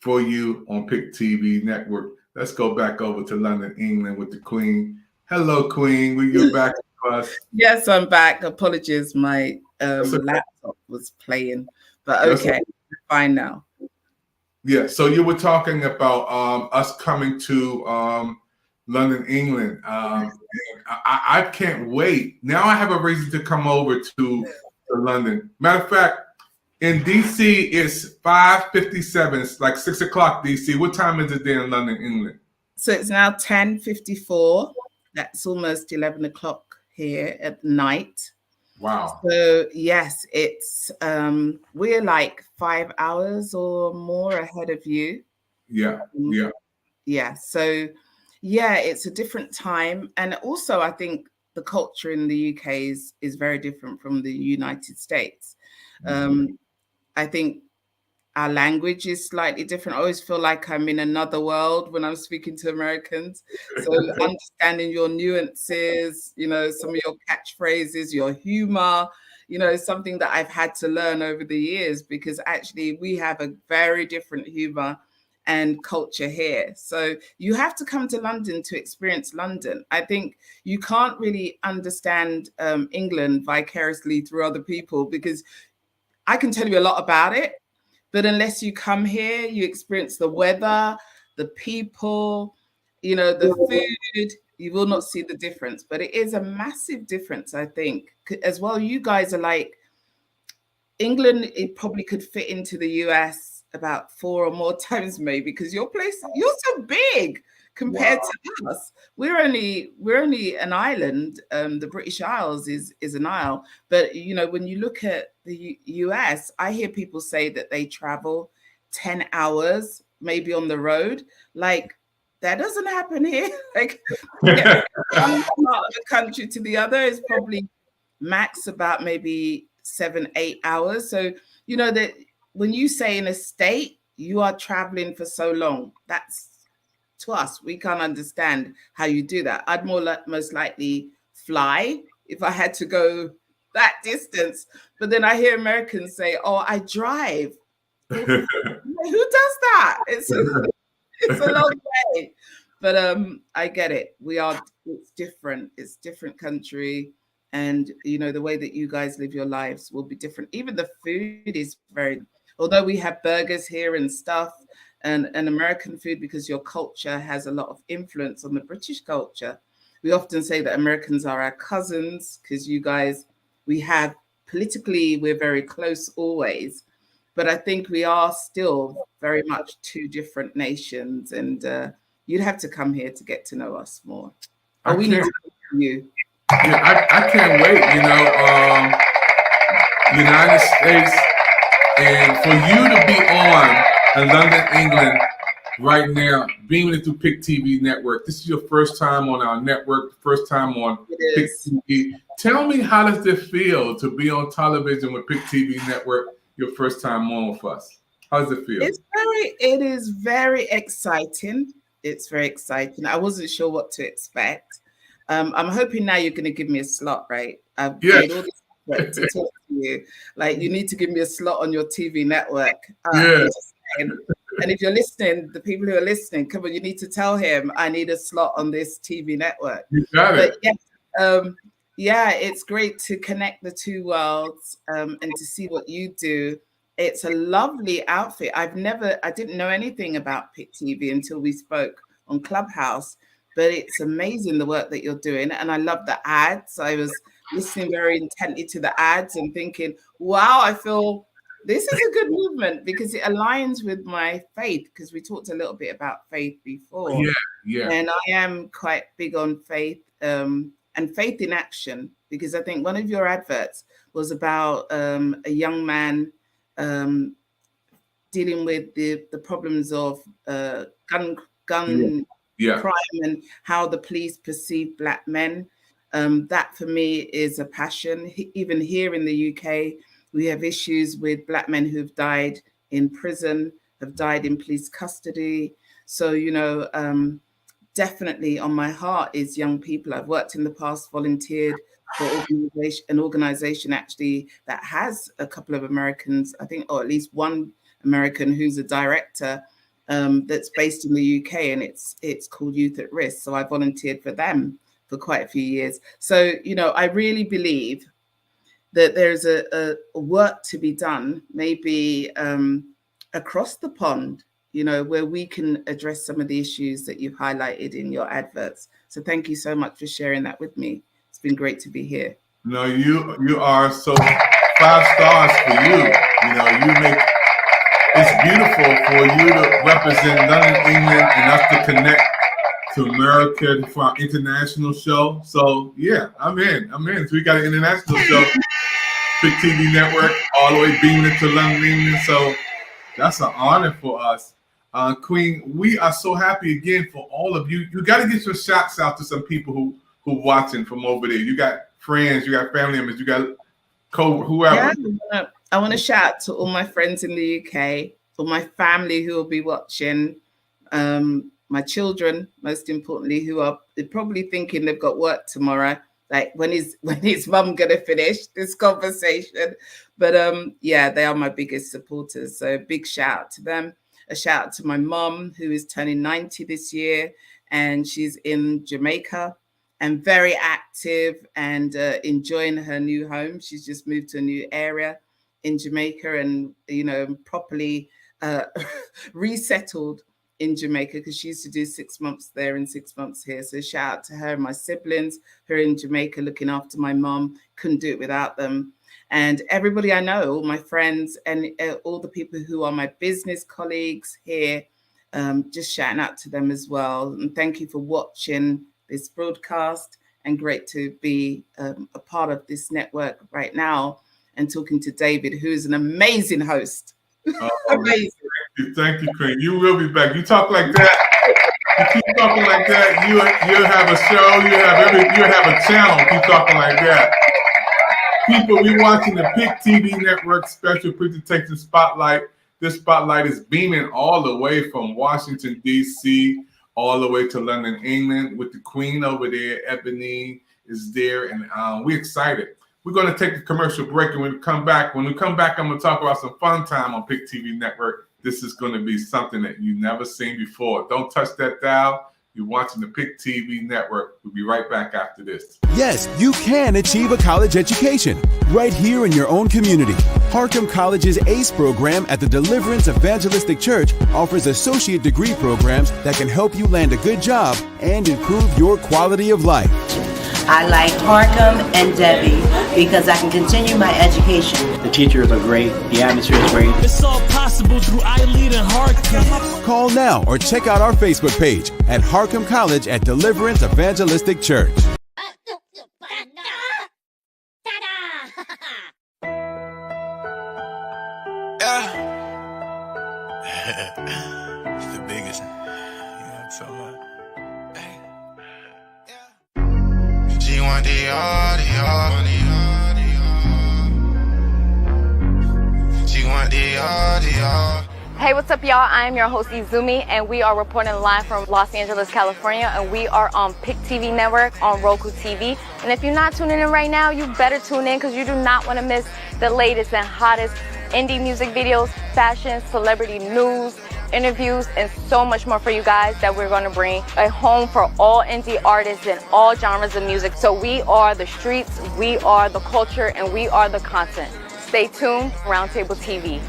for you on Pick TV Network. Let's go back over to London, England with the Queen. Hello, Queen. You're back with us. Yes, I'm back. Apologies, my laptop was playing, but okay, fine now. Yeah, so you were talking about us coming to London, England. I can't wait. Now I have a reason to come over to London. Matter of fact, in DC, it's 5:57. It's like 6 o'clock DC. What time is it there in London, England? So it's now 10:54. That's almost 11 o'clock here at night. Wow. So yes, it's we're like 5 hours or more ahead of you. Yeah. So yeah, it's a different time. And also I think the culture in the UK is very different from the United States. I think our language is slightly different. I always feel like I'm in another world when I'm speaking to Americans. So understanding your nuances, some of your catchphrases, your humor, something that I've had to learn over the years, because actually we have a very different humor and culture here. So you have to come to London to experience London. I think you can't really understand England vicariously through other people, because I can tell you a lot about it, but unless you come here, you experience the weather, the people, you know, the food, you will not see the difference. But it is a massive difference, I think. As well, you guys are like, England, it probably could fit into the US about 4 or more times maybe, because your place, you're so big compared to us. We're only an island. The British Isles is an isle. But you know, when you look at the US, I hear people say that they travel 10 hours maybe on the road. Like, that doesn't happen here. Like, yeah, one part of the country to the other is probably max about maybe 7-8 hours. So you know that when you say in a state you are traveling for so long, that's, to us, we can't understand how you do that. I'd most likely fly if I had to go that distance. But then I hear Americans say, oh, I drive. Who does that? It's a long way. But I get it. It's different. It's different country. And, you know, the way that you guys live your lives will be different. Even the food is very, although we have burgers here and stuff, and American food, because your culture has a lot of influence on the British culture. We often say that Americans are our cousins, because you guys, politically, we're very close always. But I think we are still very much two different nations. And you'd have to come here to get to know us more. Or we need to know you. Yeah, I can't wait, you know, United States, and for you to be on in London, England right now, beaming it through Pick TV Network. This is your first time on our network, first time on Pick TV. Tell me, how does it feel to be on television with Pick TV Network, your first time on with us? How does it feel? It is very exciting. It's very exciting. I wasn't sure what to expect. I'm hoping now you're going to give me a slot, right? I've made all this effort to talk to you. Like, you need to give me a slot on your TV network. And if you're listening, the people who are listening, come on, you need to tell him I need a slot on this TV network. You got it. Yeah, it's great to connect the two worlds and to see what you do. It's a lovely outfit. I didn't know anything about Pick TV until we spoke on Clubhouse. But it's amazing the work that you're doing. And I love the ads. I was listening very intently to the ads and thinking, wow, I feel this is a good movement, because it aligns with my faith, because we talked a little bit about faith before. Yeah. And I am quite big on faith and faith in action, because I think one of your adverts was about a young man dealing with the problems of gun crime and how the police perceive Black men. That for me is a passion. Even here in the UK, we have issues with Black men who've died in prison, have died in police custody. So, you know, definitely on my heart is young people. I've worked in the past, volunteered for an organization actually that has a couple of Americans, I think, or at least one American who's a director, that's based in the UK, and it's called Youth at Risk. So I volunteered for them for quite a few years. So, you know, I really believe that there's a work to be done, maybe across the pond, you know, where we can address some of the issues that you've highlighted in your adverts. So thank you so much for sharing that with me. It's been great to be here. No, you are so 5 stars for you. You know, you make. It's beautiful for you to represent London, England, and us to connect to America for our international show. So yeah, I'm in. So we got an international show, Pick TV Network, all the way beaming into London, England. So that's an honor for us. Queen, we are so happy again for all of you. You got to get your shots out to some people who watching from over there. You got friends, you got family members, you got whoever. Yeah, I want to shout out to all my friends in the UK, all my family who will be watching, my children, most importantly, who are probably thinking they've got work tomorrow. Like, when is mum gonna finish this conversation? But yeah, they are my biggest supporters. So big shout out to them. a shout out to my mom, who is turning 90 this year, and she's in Jamaica and very active and enjoying her new home. She's just moved to a new area in Jamaica and, properly resettled in Jamaica, because she used to do 6 months there and 6 months here. So shout out to her and my siblings who are in Jamaica looking after my mom. Couldn't do it without them. And everybody I know, all my friends and all the people who are my business colleagues here, just shouting out to them as well. And thank you for watching this broadcast, and great to be a part of this network right now and talking to David, who is an amazing host. Amazing. Thank you, Queen. You will be back. You talk like that. You keep talking like that. You'll have a show. You'll have a channel. Keep talking like that. People, we watching the PIC TV Network special presentation spotlight. This spotlight is beaming all the way from Washington, D.C., all the way to London, England, with the Queen over there. Ebony is there, and we're excited. We're going to take a commercial break, and when we come back, I'm going to talk about some fun time on PIC TV Network. This is going to be something that you've never seen before. Don't touch that dial. You're watching the PIC TV Network. We'll be right back after this. Yes, you can achieve a college education right here in your own community. Harcum College's ACE program at the Deliverance Evangelistic Church offers associate degree programs that can help you land a good job and improve your quality of life. I like Harcum and Debbie because I can continue my education. The teachers are great. The atmosphere is great. It's all possible through iLead and Harcum. Call now or check out our Facebook page at Harcum College at Deliverance Evangelistic Church. It's the biggest. You know what I'm talking about? She want the audio. She want the audio. Hey, what's up, y'all? I am your host, Izumi, and we are reporting live from Los Angeles, California, and we are on PIC TV Network on Roku TV. And if you're not tuning in right now, you better tune in, because you do not want to miss the latest and hottest indie music videos, fashion, celebrity news, interviews, and so much more for you guys that we're going to bring a home for all indie artists and all genres of music. So we are the streets, we are the culture, and we are the content. Stay tuned, Roundtable TV.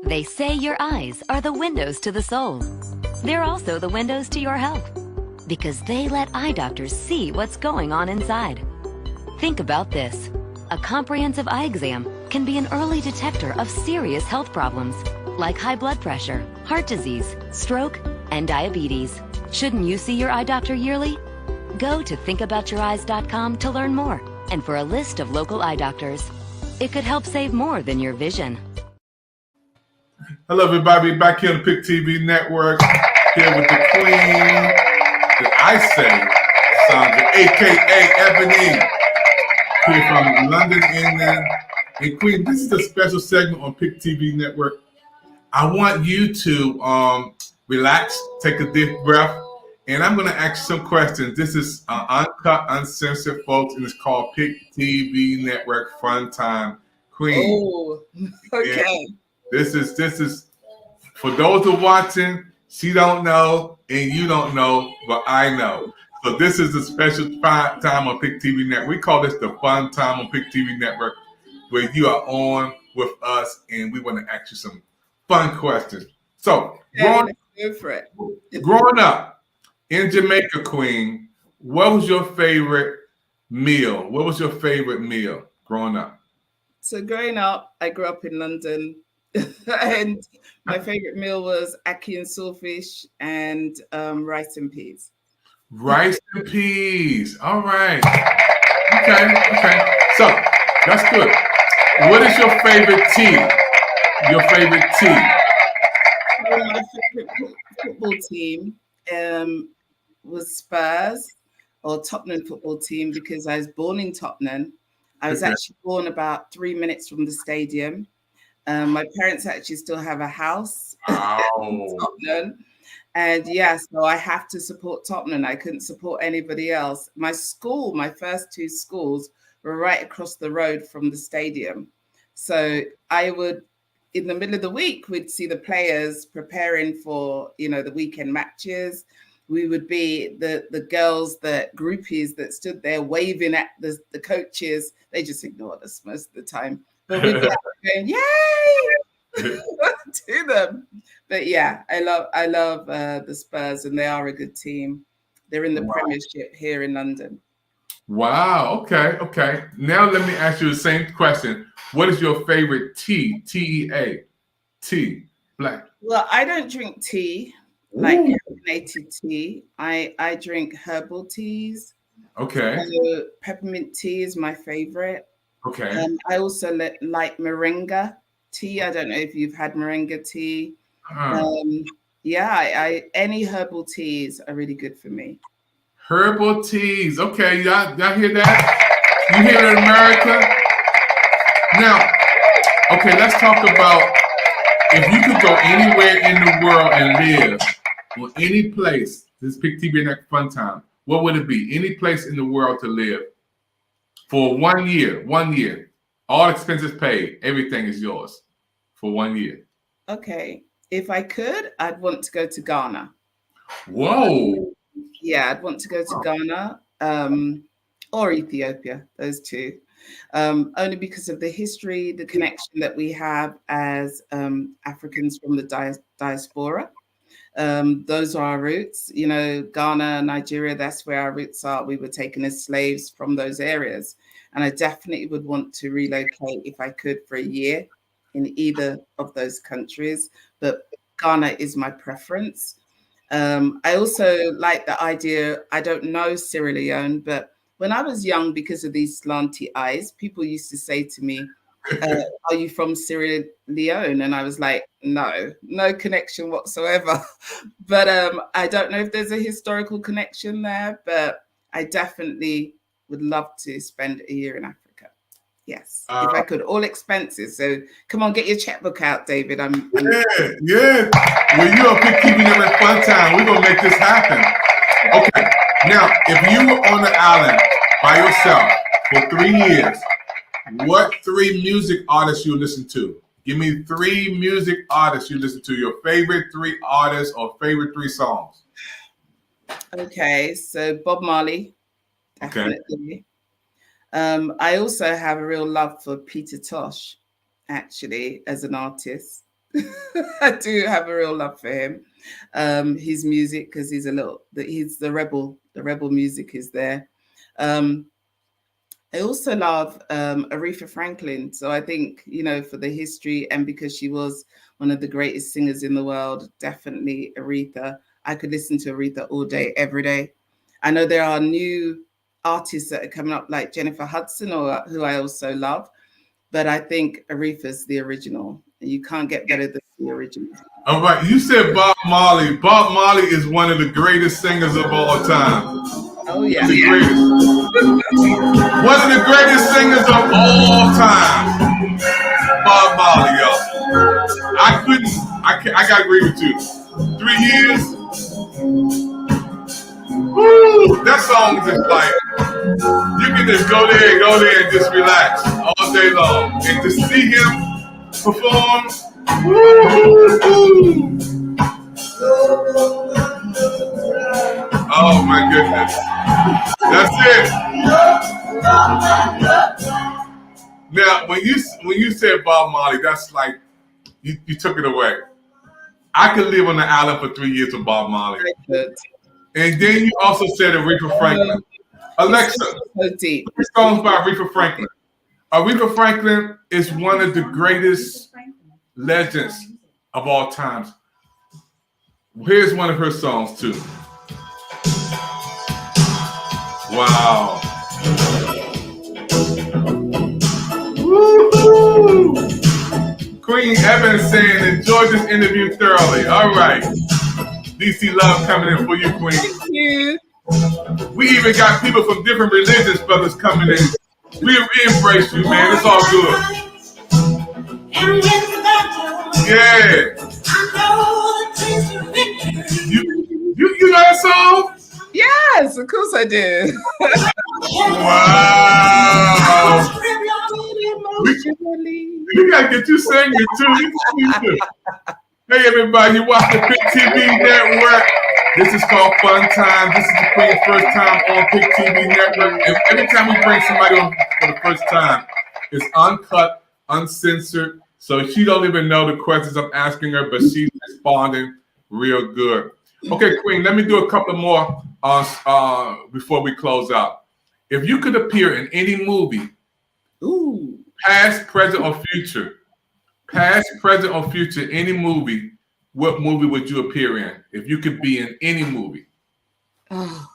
They say your eyes are the windows to the soul. They're also the windows to your health, because they let eye doctors see what's going on inside. Think about this. A comprehensive eye exam can be an early detector of serious health problems like high blood pressure, heart disease, stroke, and diabetes. Shouldn't you see your eye doctor yearly? Go to thinkaboutyouryes.com to learn more and for a list of local eye doctors. It could help save more than your vision. Hello, everybody. Back here on the PIC TV Network, here with the Queen, that I say, Sandra, a.k.a. Ebony, here from London, England. And Queen, this is a special segment on PIC TV Network. I want you to relax, take a deep breath, and I'm going to ask you some questions. This is uncut, uncensored, folks, and it's called PIC TV Network Fun Time. Queen. Oh, okay. Yeah. This is for those who are watching. She don't know and you don't know, but I know. So this is a special fun time on PIC TV Network. We call this the Fun Time on PIC TV Network, where you are on with us and we want to ask you some fun questions. So growing up in Jamaica, Queen, what was your favorite meal? What was your favorite meal growing up? So growing up, I grew up in London. And my favorite meal was ackee and saltfish and rice and peas. Rice and peas. All right. Okay. So that's good. What is your favorite team? Your favorite team? Well, my favorite football team was Spurs or Tottenham football team because I was born in Tottenham. I was actually born about 3 minutes from the stadium. My parents actually still have a house in Tottenham. And yeah, so I have to support Tottenham. I couldn't support anybody else. My school, my first two schools were right across the road from the stadium. So I would, in the middle of the week, we'd see the players preparing for, the weekend matches. We would be the girls, the groupies that stood there waving at the coaches. They just ignored us most of the time. But we'd be going, yay! to them. But yeah, I love the Spurs, and they are a good team. They're in the Premiership here in London. Wow. Okay. Now let me ask you the same question. What is your favorite tea? TEA. Tea. Black. Well, I don't drink tea, like caffeinated tea. I drink herbal teas. Okay. So peppermint tea is my favorite. Okay. I also like moringa tea. I don't know if you've had moringa tea. Yeah, any herbal teas are really good for me. Herbal teas. Okay, y'all hear that? You hear it in America? Now, okay, let's talk about if you could go anywhere in the world and live, or any place, this Pick TV Network Fun Time, what would it be? Any place in the world to live for 1 year, 1 year. All expenses paid. Everything is yours for 1 year. Okay. If I could, I'd want to go to Ghana. Whoa. Yeah, I'd want to go to Ghana or Ethiopia, those two. Only because of the history, the connection that we have as Africans from the diaspora. Those are our roots. Ghana, Nigeria, that's where our roots are. We were taken as slaves from those areas. And I definitely would want to relocate if I could for a year in either of those countries. But Ghana is my preference. I also like the idea, I don't know Sierra Leone, but when I was young, because of these slanty eyes, people used to say to me, are you from Sierra Leone? And I was like, no connection whatsoever. But I don't know if there's a historical connection there, but I definitely would love to spend a year in Africa. Yes, if I could, all expenses. So come on, get your checkbook out, David. Yeah. Well, you're a Pick TV Network Fun Time. We're gonna make this happen. Okay. Now, if you were on the island by yourself for 3 years, what 3 music artists you listen to? Give me 3 music artists you listen to. Your favorite 3 artists or favorite 3 songs. Okay, so Bob Marley, definitely. Okay. I also have a real love for Peter Tosh, actually, as an artist. I do have a real love for him. His music, because he's the rebel. The rebel music is there. I also love Aretha Franklin. So I think, for the history and because she was one of the greatest singers in the world, definitely Aretha. I could listen to Aretha all day, every day. I know there are new artists that are coming up like Jennifer Hudson, who I also love. But I think Aretha's the original. You can't get better than the original. All right. You said Bob Marley. Bob Marley is one of the greatest singers of all time. Oh, yeah. The greatest. One of the greatest singers of all time. Bob Marley, y'all. I got to agree with you. 3 years. Woo! That song is just like, you can just go there and just relax all day long. And to see him perform, woo! Oh my goodness. That's it. Now, when you said Bob Marley, that's like, you took it away. I could live on the island for 3 years with Bob Marley. And then you also said Aretha Franklin. Alexa, so deep. 3 songs by Aretha Franklin. Aretha Franklin is one of the greatest legends of all times. Here's one of her songs too. Wow. Queen Evans saying, enjoy this interview thoroughly. All right. DC love coming in for you, Queen. Thank you. We even got people from different religions, brothers, coming in. We embrace you, man. It's all good. Yeah. You know that song? Yes, of course I do. Wow. We gotta get you singing too. Hey everybody, you watch the Pick TV Network. This is called Fun Time. This is the Queen's first time on Pick TV Network. And every time we bring somebody on for the first time, it's uncut, uncensored. So she don't even know the questions I'm asking her, but she's responding real good. Okay, Queen, let me do a couple more before we close out. If you could appear in any movie, past, present, or future, any movie, what movie would you appear in? If you could be in any movie. Oh,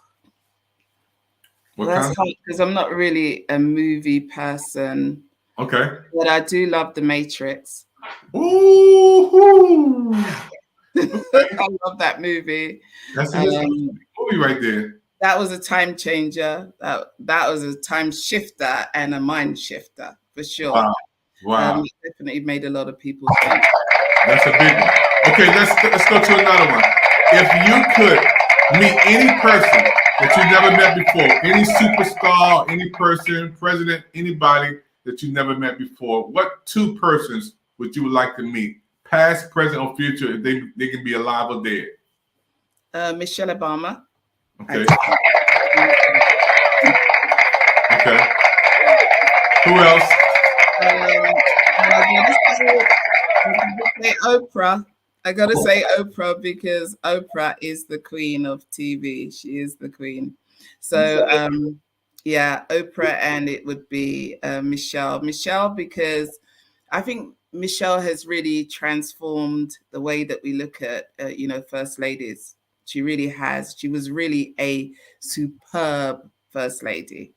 what that's kind? hard because I'm not really a movie person. Okay. But I do love The Matrix. Ooh. I love that movie. That's a movie right there. That was a time changer. That was a time shifter and a mind shifter for sure. Wow. It definitely made a lot of people think. That's a big one. Okay, let's go to another one. If you could meet any person that you never met before, any superstar, any person, president, anybody that you never met before, what two persons would you like to meet? Past, present, or future, if they can be alive or dead? Michelle Obama. Okay. Okay. Who else? I gotta say Oprah because Oprah is the queen of TV. She is the queen. So yeah, Oprah, and it would be Michelle. Michelle, because I think Michelle has really transformed the way that we look at first ladies. She really has. She was really a superb first lady,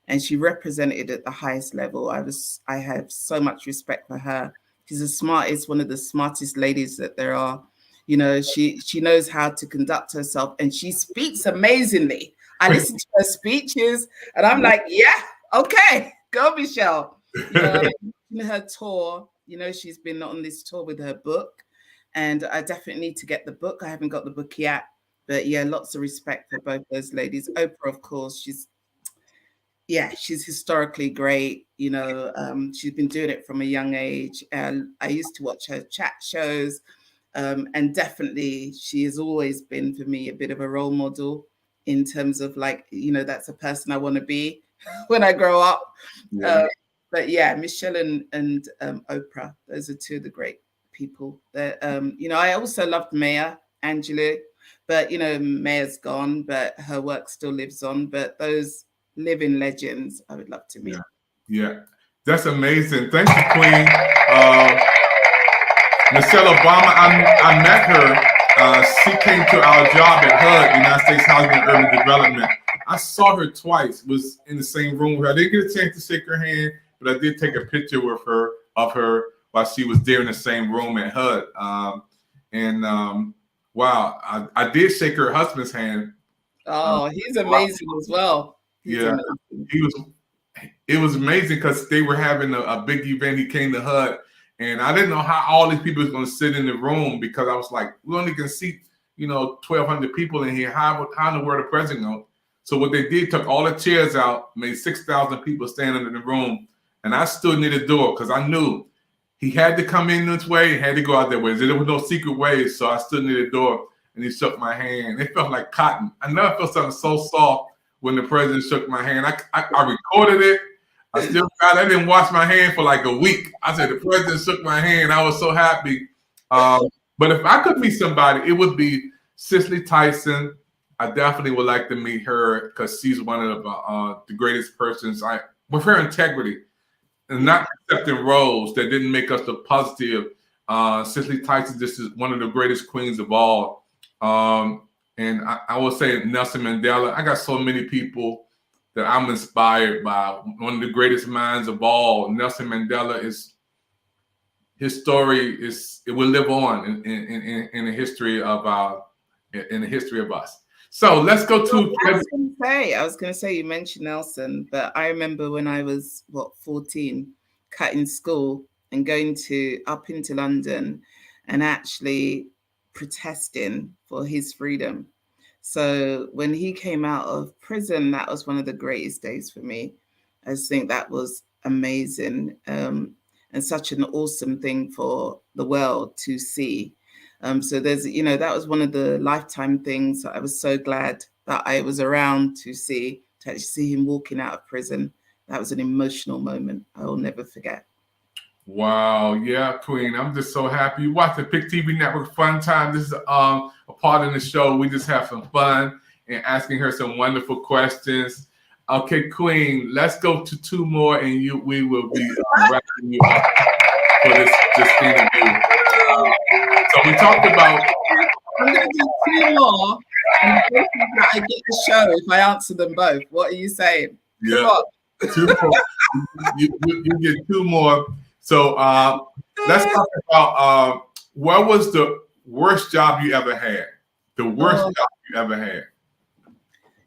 and she represented at the highest level. I have so much respect for her. She's one of the smartest ladies that there are. You know, she knows how to conduct herself, and she speaks amazingly. I listen to her speeches, and I'm like, yeah, okay, go Michelle. Her tour, she's been on this tour with her book, and I definitely need to get the book. I haven't got the book yet, but yeah, lots of respect for both those ladies. Oprah, of course, she's historically great. She's been doing it from a young age. I used to watch her chat shows, and definitely she has always been for me a bit of a role model in terms of that's a person I want to be when I grow up. Yeah. But yeah, Michelle and Oprah, those are two of the great people. That I also loved Maya Angelou, but Maya's gone, but her work still lives on. But those living legends, I would love to meet. Yeah, that's amazing. Thank you, Queen. Michelle Obama, I met her. She came to our job at HUD, United States Housing and Urban Development. I saw her twice. Was in the same room with her. I didn't get a chance to shake her hand, but I did take a picture with her while she was there in the same room at HUD. Wow, I did shake her husband's hand. Oh, he's amazing as well. It was amazing because they were having a big event. He came to HUD, and I didn't know how all these people was going to sit in the room because I was like, we only can seat 1,200 people in here. How in the world the president go? So what they did, took all the chairs out, made 6,000 people standing in the room, and I stood near the door because I knew he had to come in this way, he had to go out that way. There was no secret ways, so I stood near the door, and he shook my hand. It felt like cotton. I never felt something so soft when the president shook my hand. I recorded it. I didn't wash my hand for like a week. I said, the president shook my hand. I was so happy. But if I could meet somebody, it would be Cicely Tyson. I definitely would like to meet her because she's one of the greatest persons. With her integrity and not accepting roles that didn't make us look positive. Cicely Tyson, this is one of the greatest queens of all. And I will say Nelson Mandela. I got so many people that I'm inspired by. One of the greatest minds of all, Nelson Mandela, is his story it will live on in the history of us. So let's go to. I was going to say, you mentioned Nelson, but I remember when I was 14, cutting school and going up into London and actually protesting for his freedom. So when he came out of prison, that was one of the greatest days for me. I just think that was amazing, and such an awesome thing for the world to see. So there's, that was one of the lifetime things that I was so glad that I was around to actually see him walking out of prison. That was an emotional moment I will never forget. Wow, yeah, Queen. I'm just so happy. You watch the Pick TV Network Fun Time. This is a part of the show. We just have some fun and asking her some wonderful questions. Okay, Queen, let's go to 2 more, and we will be wrapping you up for this interview. So we talked about. I'm going to do 2 more, and I get the show if I answer them both. What are you saying? Yeah, 2 more. You get 2 more. So let's talk about what was the worst job you ever had? The worst job you ever had?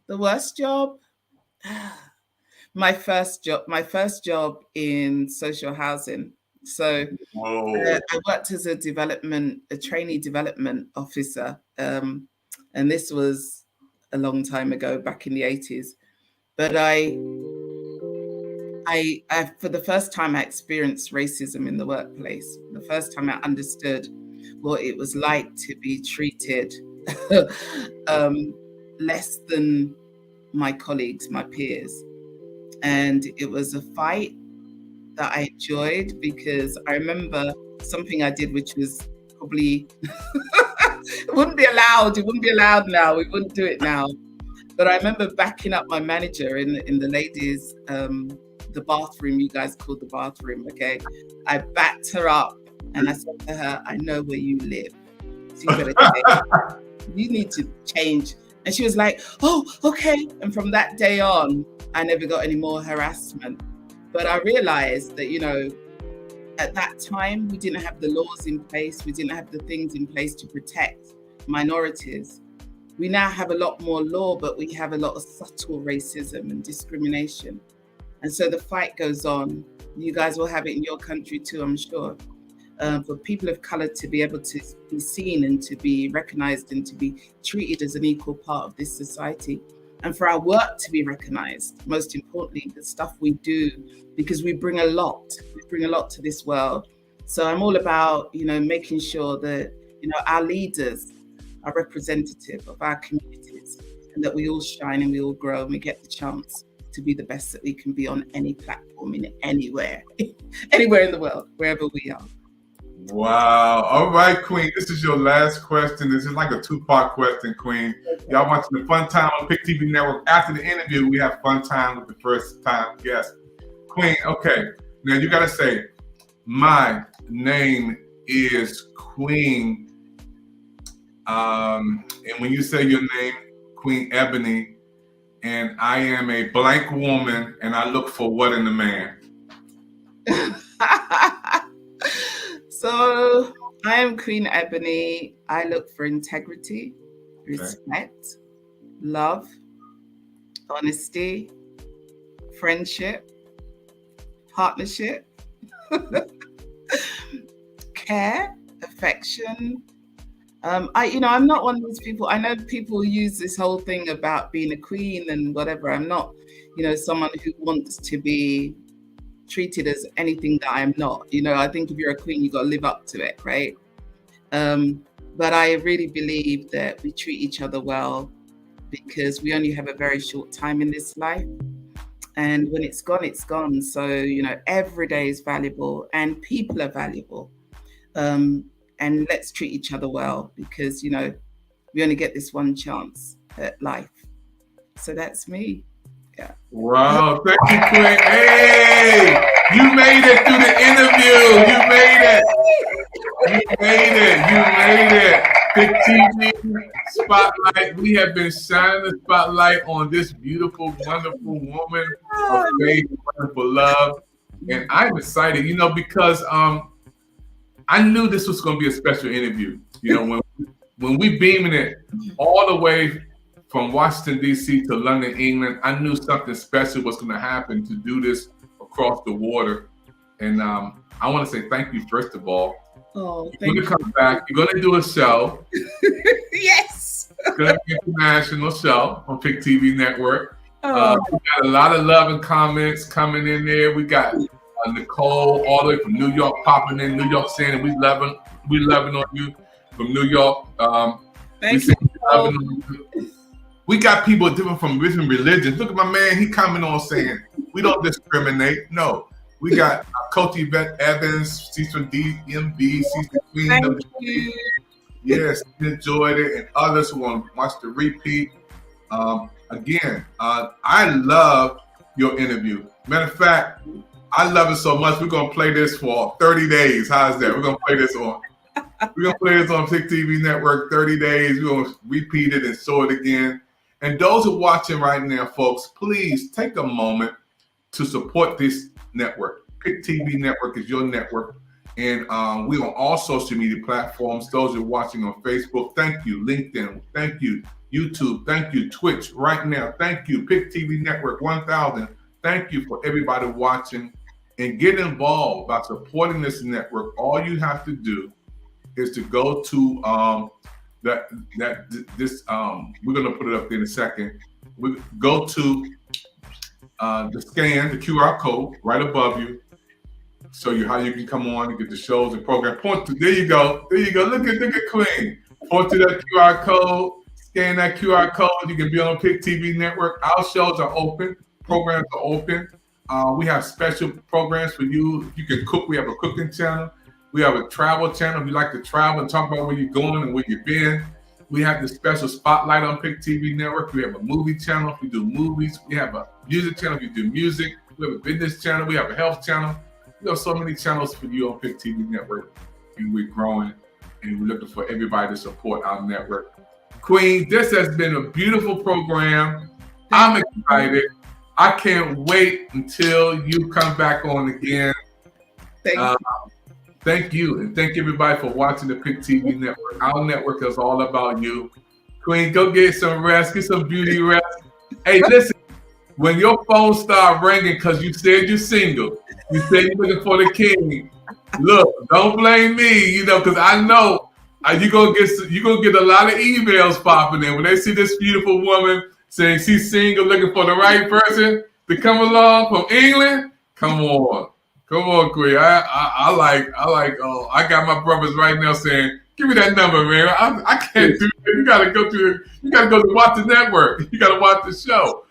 The worst job? My first job in social housing. So I worked as a trainee development officer. And this was a long time ago, back in the 80s. But I for the first time, I experienced racism in the workplace. The first time I understood what it was like to be treated less than my colleagues, my peers. And it was a fight that I enjoyed, because I remember something I did, which was probably, it wouldn't be allowed now. We wouldn't do it now. But I remember backing up my manager in the ladies' the bathroom, you guys called the bathroom, okay? I backed her up and I said to her, I know where you live. So you better change. You need to change. And she was like, oh, okay. And from that day on, I never got any more harassment. But I realized that, at that time, we didn't have the laws in place. We didn't have the things in place to protect minorities. We now have a lot more law, but we have a lot of subtle racism and discrimination. And so the fight goes on. You guys will have it in your country too, I'm sure. For people of color to be able to be seen and to be recognized and to be treated as an equal part of this society. And for our work to be recognized, most importantly, the stuff we do, because we bring a lot to this world. So I'm all about, making sure that, our leaders are representative of our communities, and that we all shine and we all grow and we get the chance to be the best that we can be on any platform, in anywhere in the world, wherever we are. Wow. All right, Queen. This is your last question. This is like a 2-part question, Queen. Y'all watching the Fun Time on Pick TV Network. After the interview, we have fun time with the first time guest. Queen, okay. Now you got to say, my name is Queen. And when you say your name, Queen Ebony, and I am a blank woman, and I look for what in a man? So I am Queen Ebony. I look for integrity, respect, love, honesty, friendship, partnership, care, affection. I'm not one of those people. I know people use this whole thing about being a queen and whatever. I'm not, someone who wants to be treated as anything that I'm not. I think if you're a queen, you got to live up to it, right? But I really believe that we treat each other well, because we only have a very short time in this life. And when it's gone, it's gone. So, every day is valuable and people are valuable. And let's treat each other well, because, we only get this one chance at life. So that's me. Yeah. Wow. Thank you, Queen. Hey, you made it through the interview. You made it. Pick TV Spotlight. We have been shining the spotlight on this beautiful, wonderful woman of faith, wonderful love. And I'm excited, because I knew this was going to be a special interview. You know, when we beaming it all the way from Washington, D.C. to London, England, I knew something special was going to happen to do this across the water. And I want to say thank you, first of all. Oh, you're going to come back. You're going to do a show. Yes. It's going to be an international show on Pick TV Network. We Oh. got a lot of love and comments coming in there. We got Nicole all the way from New York popping in, New York saying we loving on you from New York. Thank you. We got people from different religions. Look at my man, he coming on saying we don't discriminate. No, we got Coach Yvette Evans, she's from DMV, she's the queen of the yes, enjoyed it, and others who want to watch the repeat. Again, I love your interview. Matter of fact, I love it so much. We're gonna play this for 30 days. How's that? We're gonna play this on Pick TV Network 30 days. We're gonna repeat it and show it again. And those who are watching right now, folks, please take a moment to support this network. Pick TV Network is your network. And we're on all social media platforms. Those who are watching on Facebook, thank you. LinkedIn, thank you. YouTube, thank you. Twitch, right now, thank you. Pick TV Network 1000, thank you for everybody watching. And get involved by supporting this network. All you have to do is to go to we're gonna put it up there in a second. We go to the scan, the QR code right above you. Show you how you can come on and get the shows and program. Point to there you go. Look at Queen. Point to that QR code. Scan that QR code. You can be on Pick TV Network. Our shows are open. Programs are open. We have special programs for you. If you can cook, we have a cooking channel. We have a travel channel. If you like to travel and talk about where you're going and where you've been. We have the special spotlight on Pick TV Network. We have a movie channel if you do movies. We have a music channel if you do music. We have a business channel. We have a health channel. We have so many channels for you on Pick TV Network. And we're growing and we're looking for everybody to support our network. Queen, this has been a beautiful program. I'm excited. I can't wait until you come back on again. Thank you. And thank everybody for watching the Pick TV Network. Our network is all about you. Queen, go get some rest. Get some beauty rest. Hey, listen. When your phone start ringing because you said you're single, you said you're looking for the king. Look, don't blame me, because I know you're gonna get a lot of emails popping in when they see this beautiful woman saying she's single, looking for the right person to come along from England. Come on, Queen. I got my brothers right now saying, give me that number, man. I can't do it. You gotta go to watch the network. You gotta watch the show.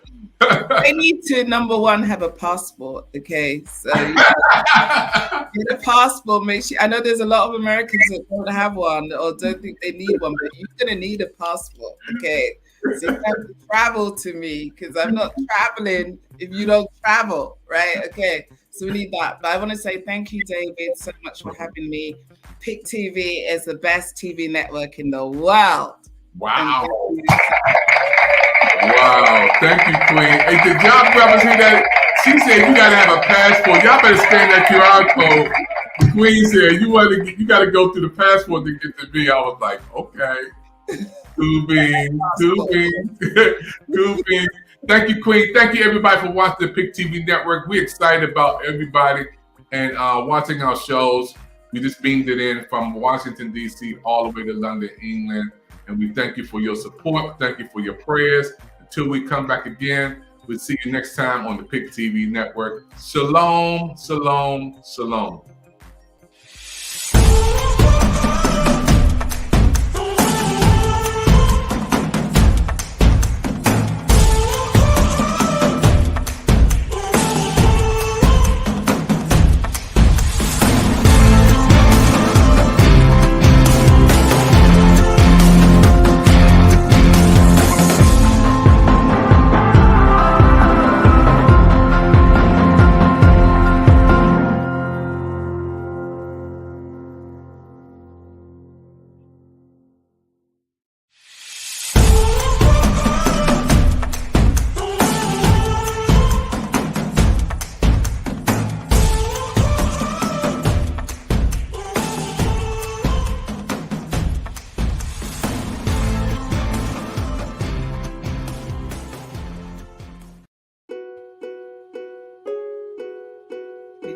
They need to, number one, have a passport. Okay, so get a passport. Make sure. I know there's a lot of Americans that don't have one or don't think they need one, but you're gonna need a passport. Okay, so you have to travel to me because I'm not traveling if you don't travel, right? Okay, so we need that. But I want to say thank you, David, so much for having me. Pick TV is the best TV network in the world. Wow. Wow, thank you, Queen. Hey, did y'all brothers hear that? She said you gotta have a passport. Y'all better scan that QR code. The Queen said you gotta go through the passport to get to me. I was like, okay. Two beans. Thank you, Queen. Thank you, everybody, for watching the Pick TV Network. We're excited about everybody and watching our shows. We just beamed it in from Washington, D.C. all the way to London, England. And we thank you for your support. Thank you for your prayers. Until we come back again, we'll see you next time on the Pick TV Network. Shalom, shalom, shalom.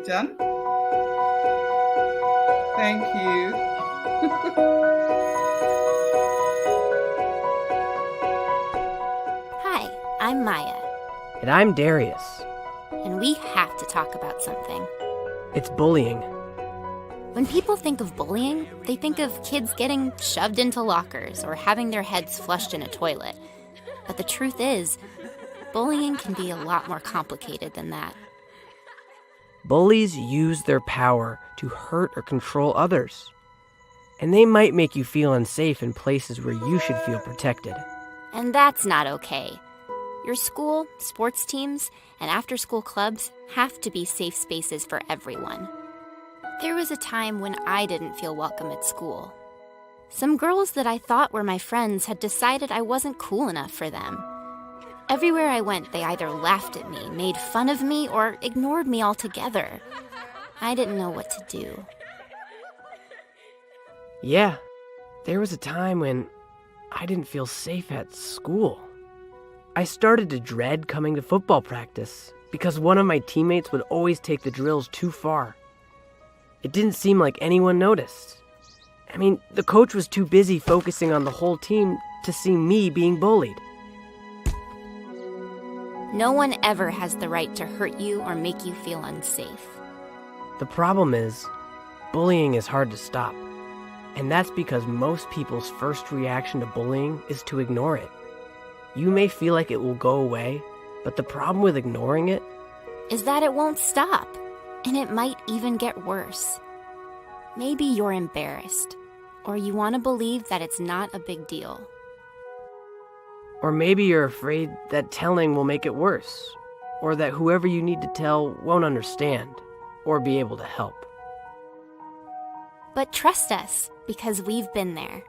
John. Thank you. Hi, I'm Maya. And I'm Darius. And we have to talk about something. It's bullying. When people think of bullying, they think of kids getting shoved into lockers or having their heads flushed in a toilet. But the truth is, bullying can be a lot more complicated than that. Bullies use their power to hurt or control others. And they might make you feel unsafe in places where you should feel protected. And that's not okay. Your school, sports teams, and after-school clubs have to be safe spaces for everyone. There was a time when I didn't feel welcome at school. Some girls that I thought were my friends had decided I wasn't cool enough for them. Everywhere I went, they either laughed at me, made fun of me, or ignored me altogether. I didn't know what to do. Yeah, there was a time when I didn't feel safe at school. I started to dread coming to football practice because one of my teammates would always take the drills too far. It didn't seem like anyone noticed. I mean, the coach was too busy focusing on the whole team to see me being bullied. No one ever has the right to hurt you or make you feel unsafe. The problem is, bullying is hard to stop. And that's because most people's first reaction to bullying is to ignore it. You may feel like it will go away, but the problem with ignoring it is that it won't stop, and it might even get worse. Maybe you're embarrassed, or you want to believe that it's not a big deal. Or maybe you're afraid that telling will make it worse, or that whoever you need to tell won't understand, or be able to help. But trust us, because we've been there.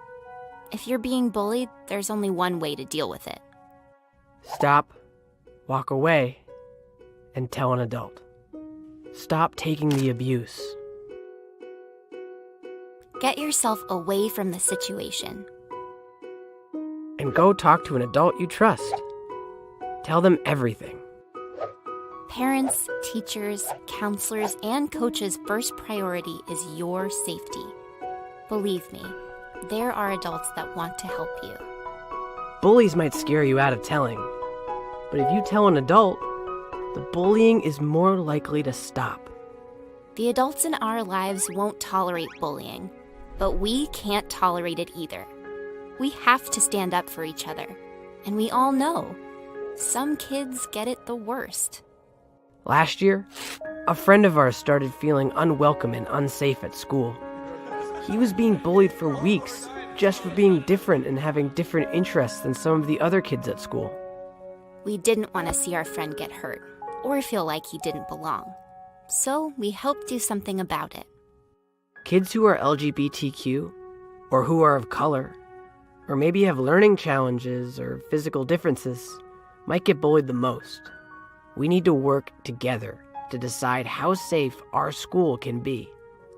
If you're being bullied, there's only one way to deal with it. Stop, walk away, and tell an adult. Stop taking the abuse. Get yourself away from the situation. And go talk to an adult you trust. Tell them everything. Parents, teachers, counselors, and coaches' first priority is your safety. Believe me, there are adults that want to help you. Bullies might scare you out of telling, but if you tell an adult, the bullying is more likely to stop. The adults in our lives won't tolerate bullying, but we can't tolerate it either. We have to stand up for each other, and we all know some kids get it the worst. Last year, a friend of ours started feeling unwelcome and unsafe at school. He was being bullied for weeks just for being different and having different interests than some of the other kids at school. We didn't want to see our friend get hurt or feel like he didn't belong, so we helped do something about it. Kids who are LGBTQ, or who are of color, or maybe have learning challenges or physical differences, might get bullied the most. We need to work together to decide how safe our school can be.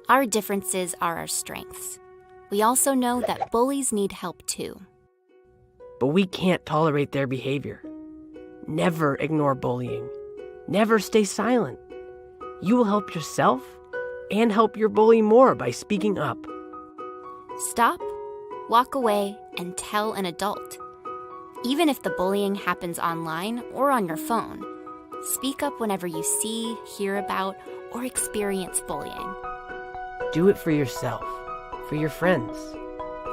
Our differences are our strengths. We also know that bullies need help too. But we can't tolerate their behavior. Never ignore bullying. Never stay silent. You will help yourself and help your bully more by speaking up. Stop, walk away, and tell an adult. Even if the bullying happens online or on your phone, speak up whenever you see, hear about, or experience bullying. Do it for yourself, for your friends,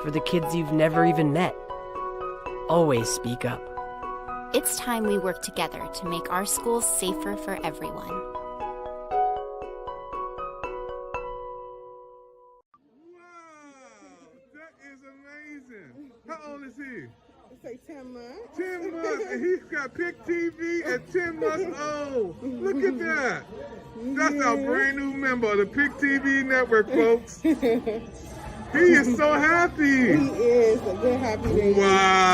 for the kids you've never even met. Always speak up. It's time we work together to make our schools safer for everyone. Wow, that is amazing. How old is he? Say 10 months. 10 months, and he's got Pick TV at 10 months old. Look at that. That's our brand new member of the Pick TV network, folks. He is so happy. He is a good happy baby. Wow.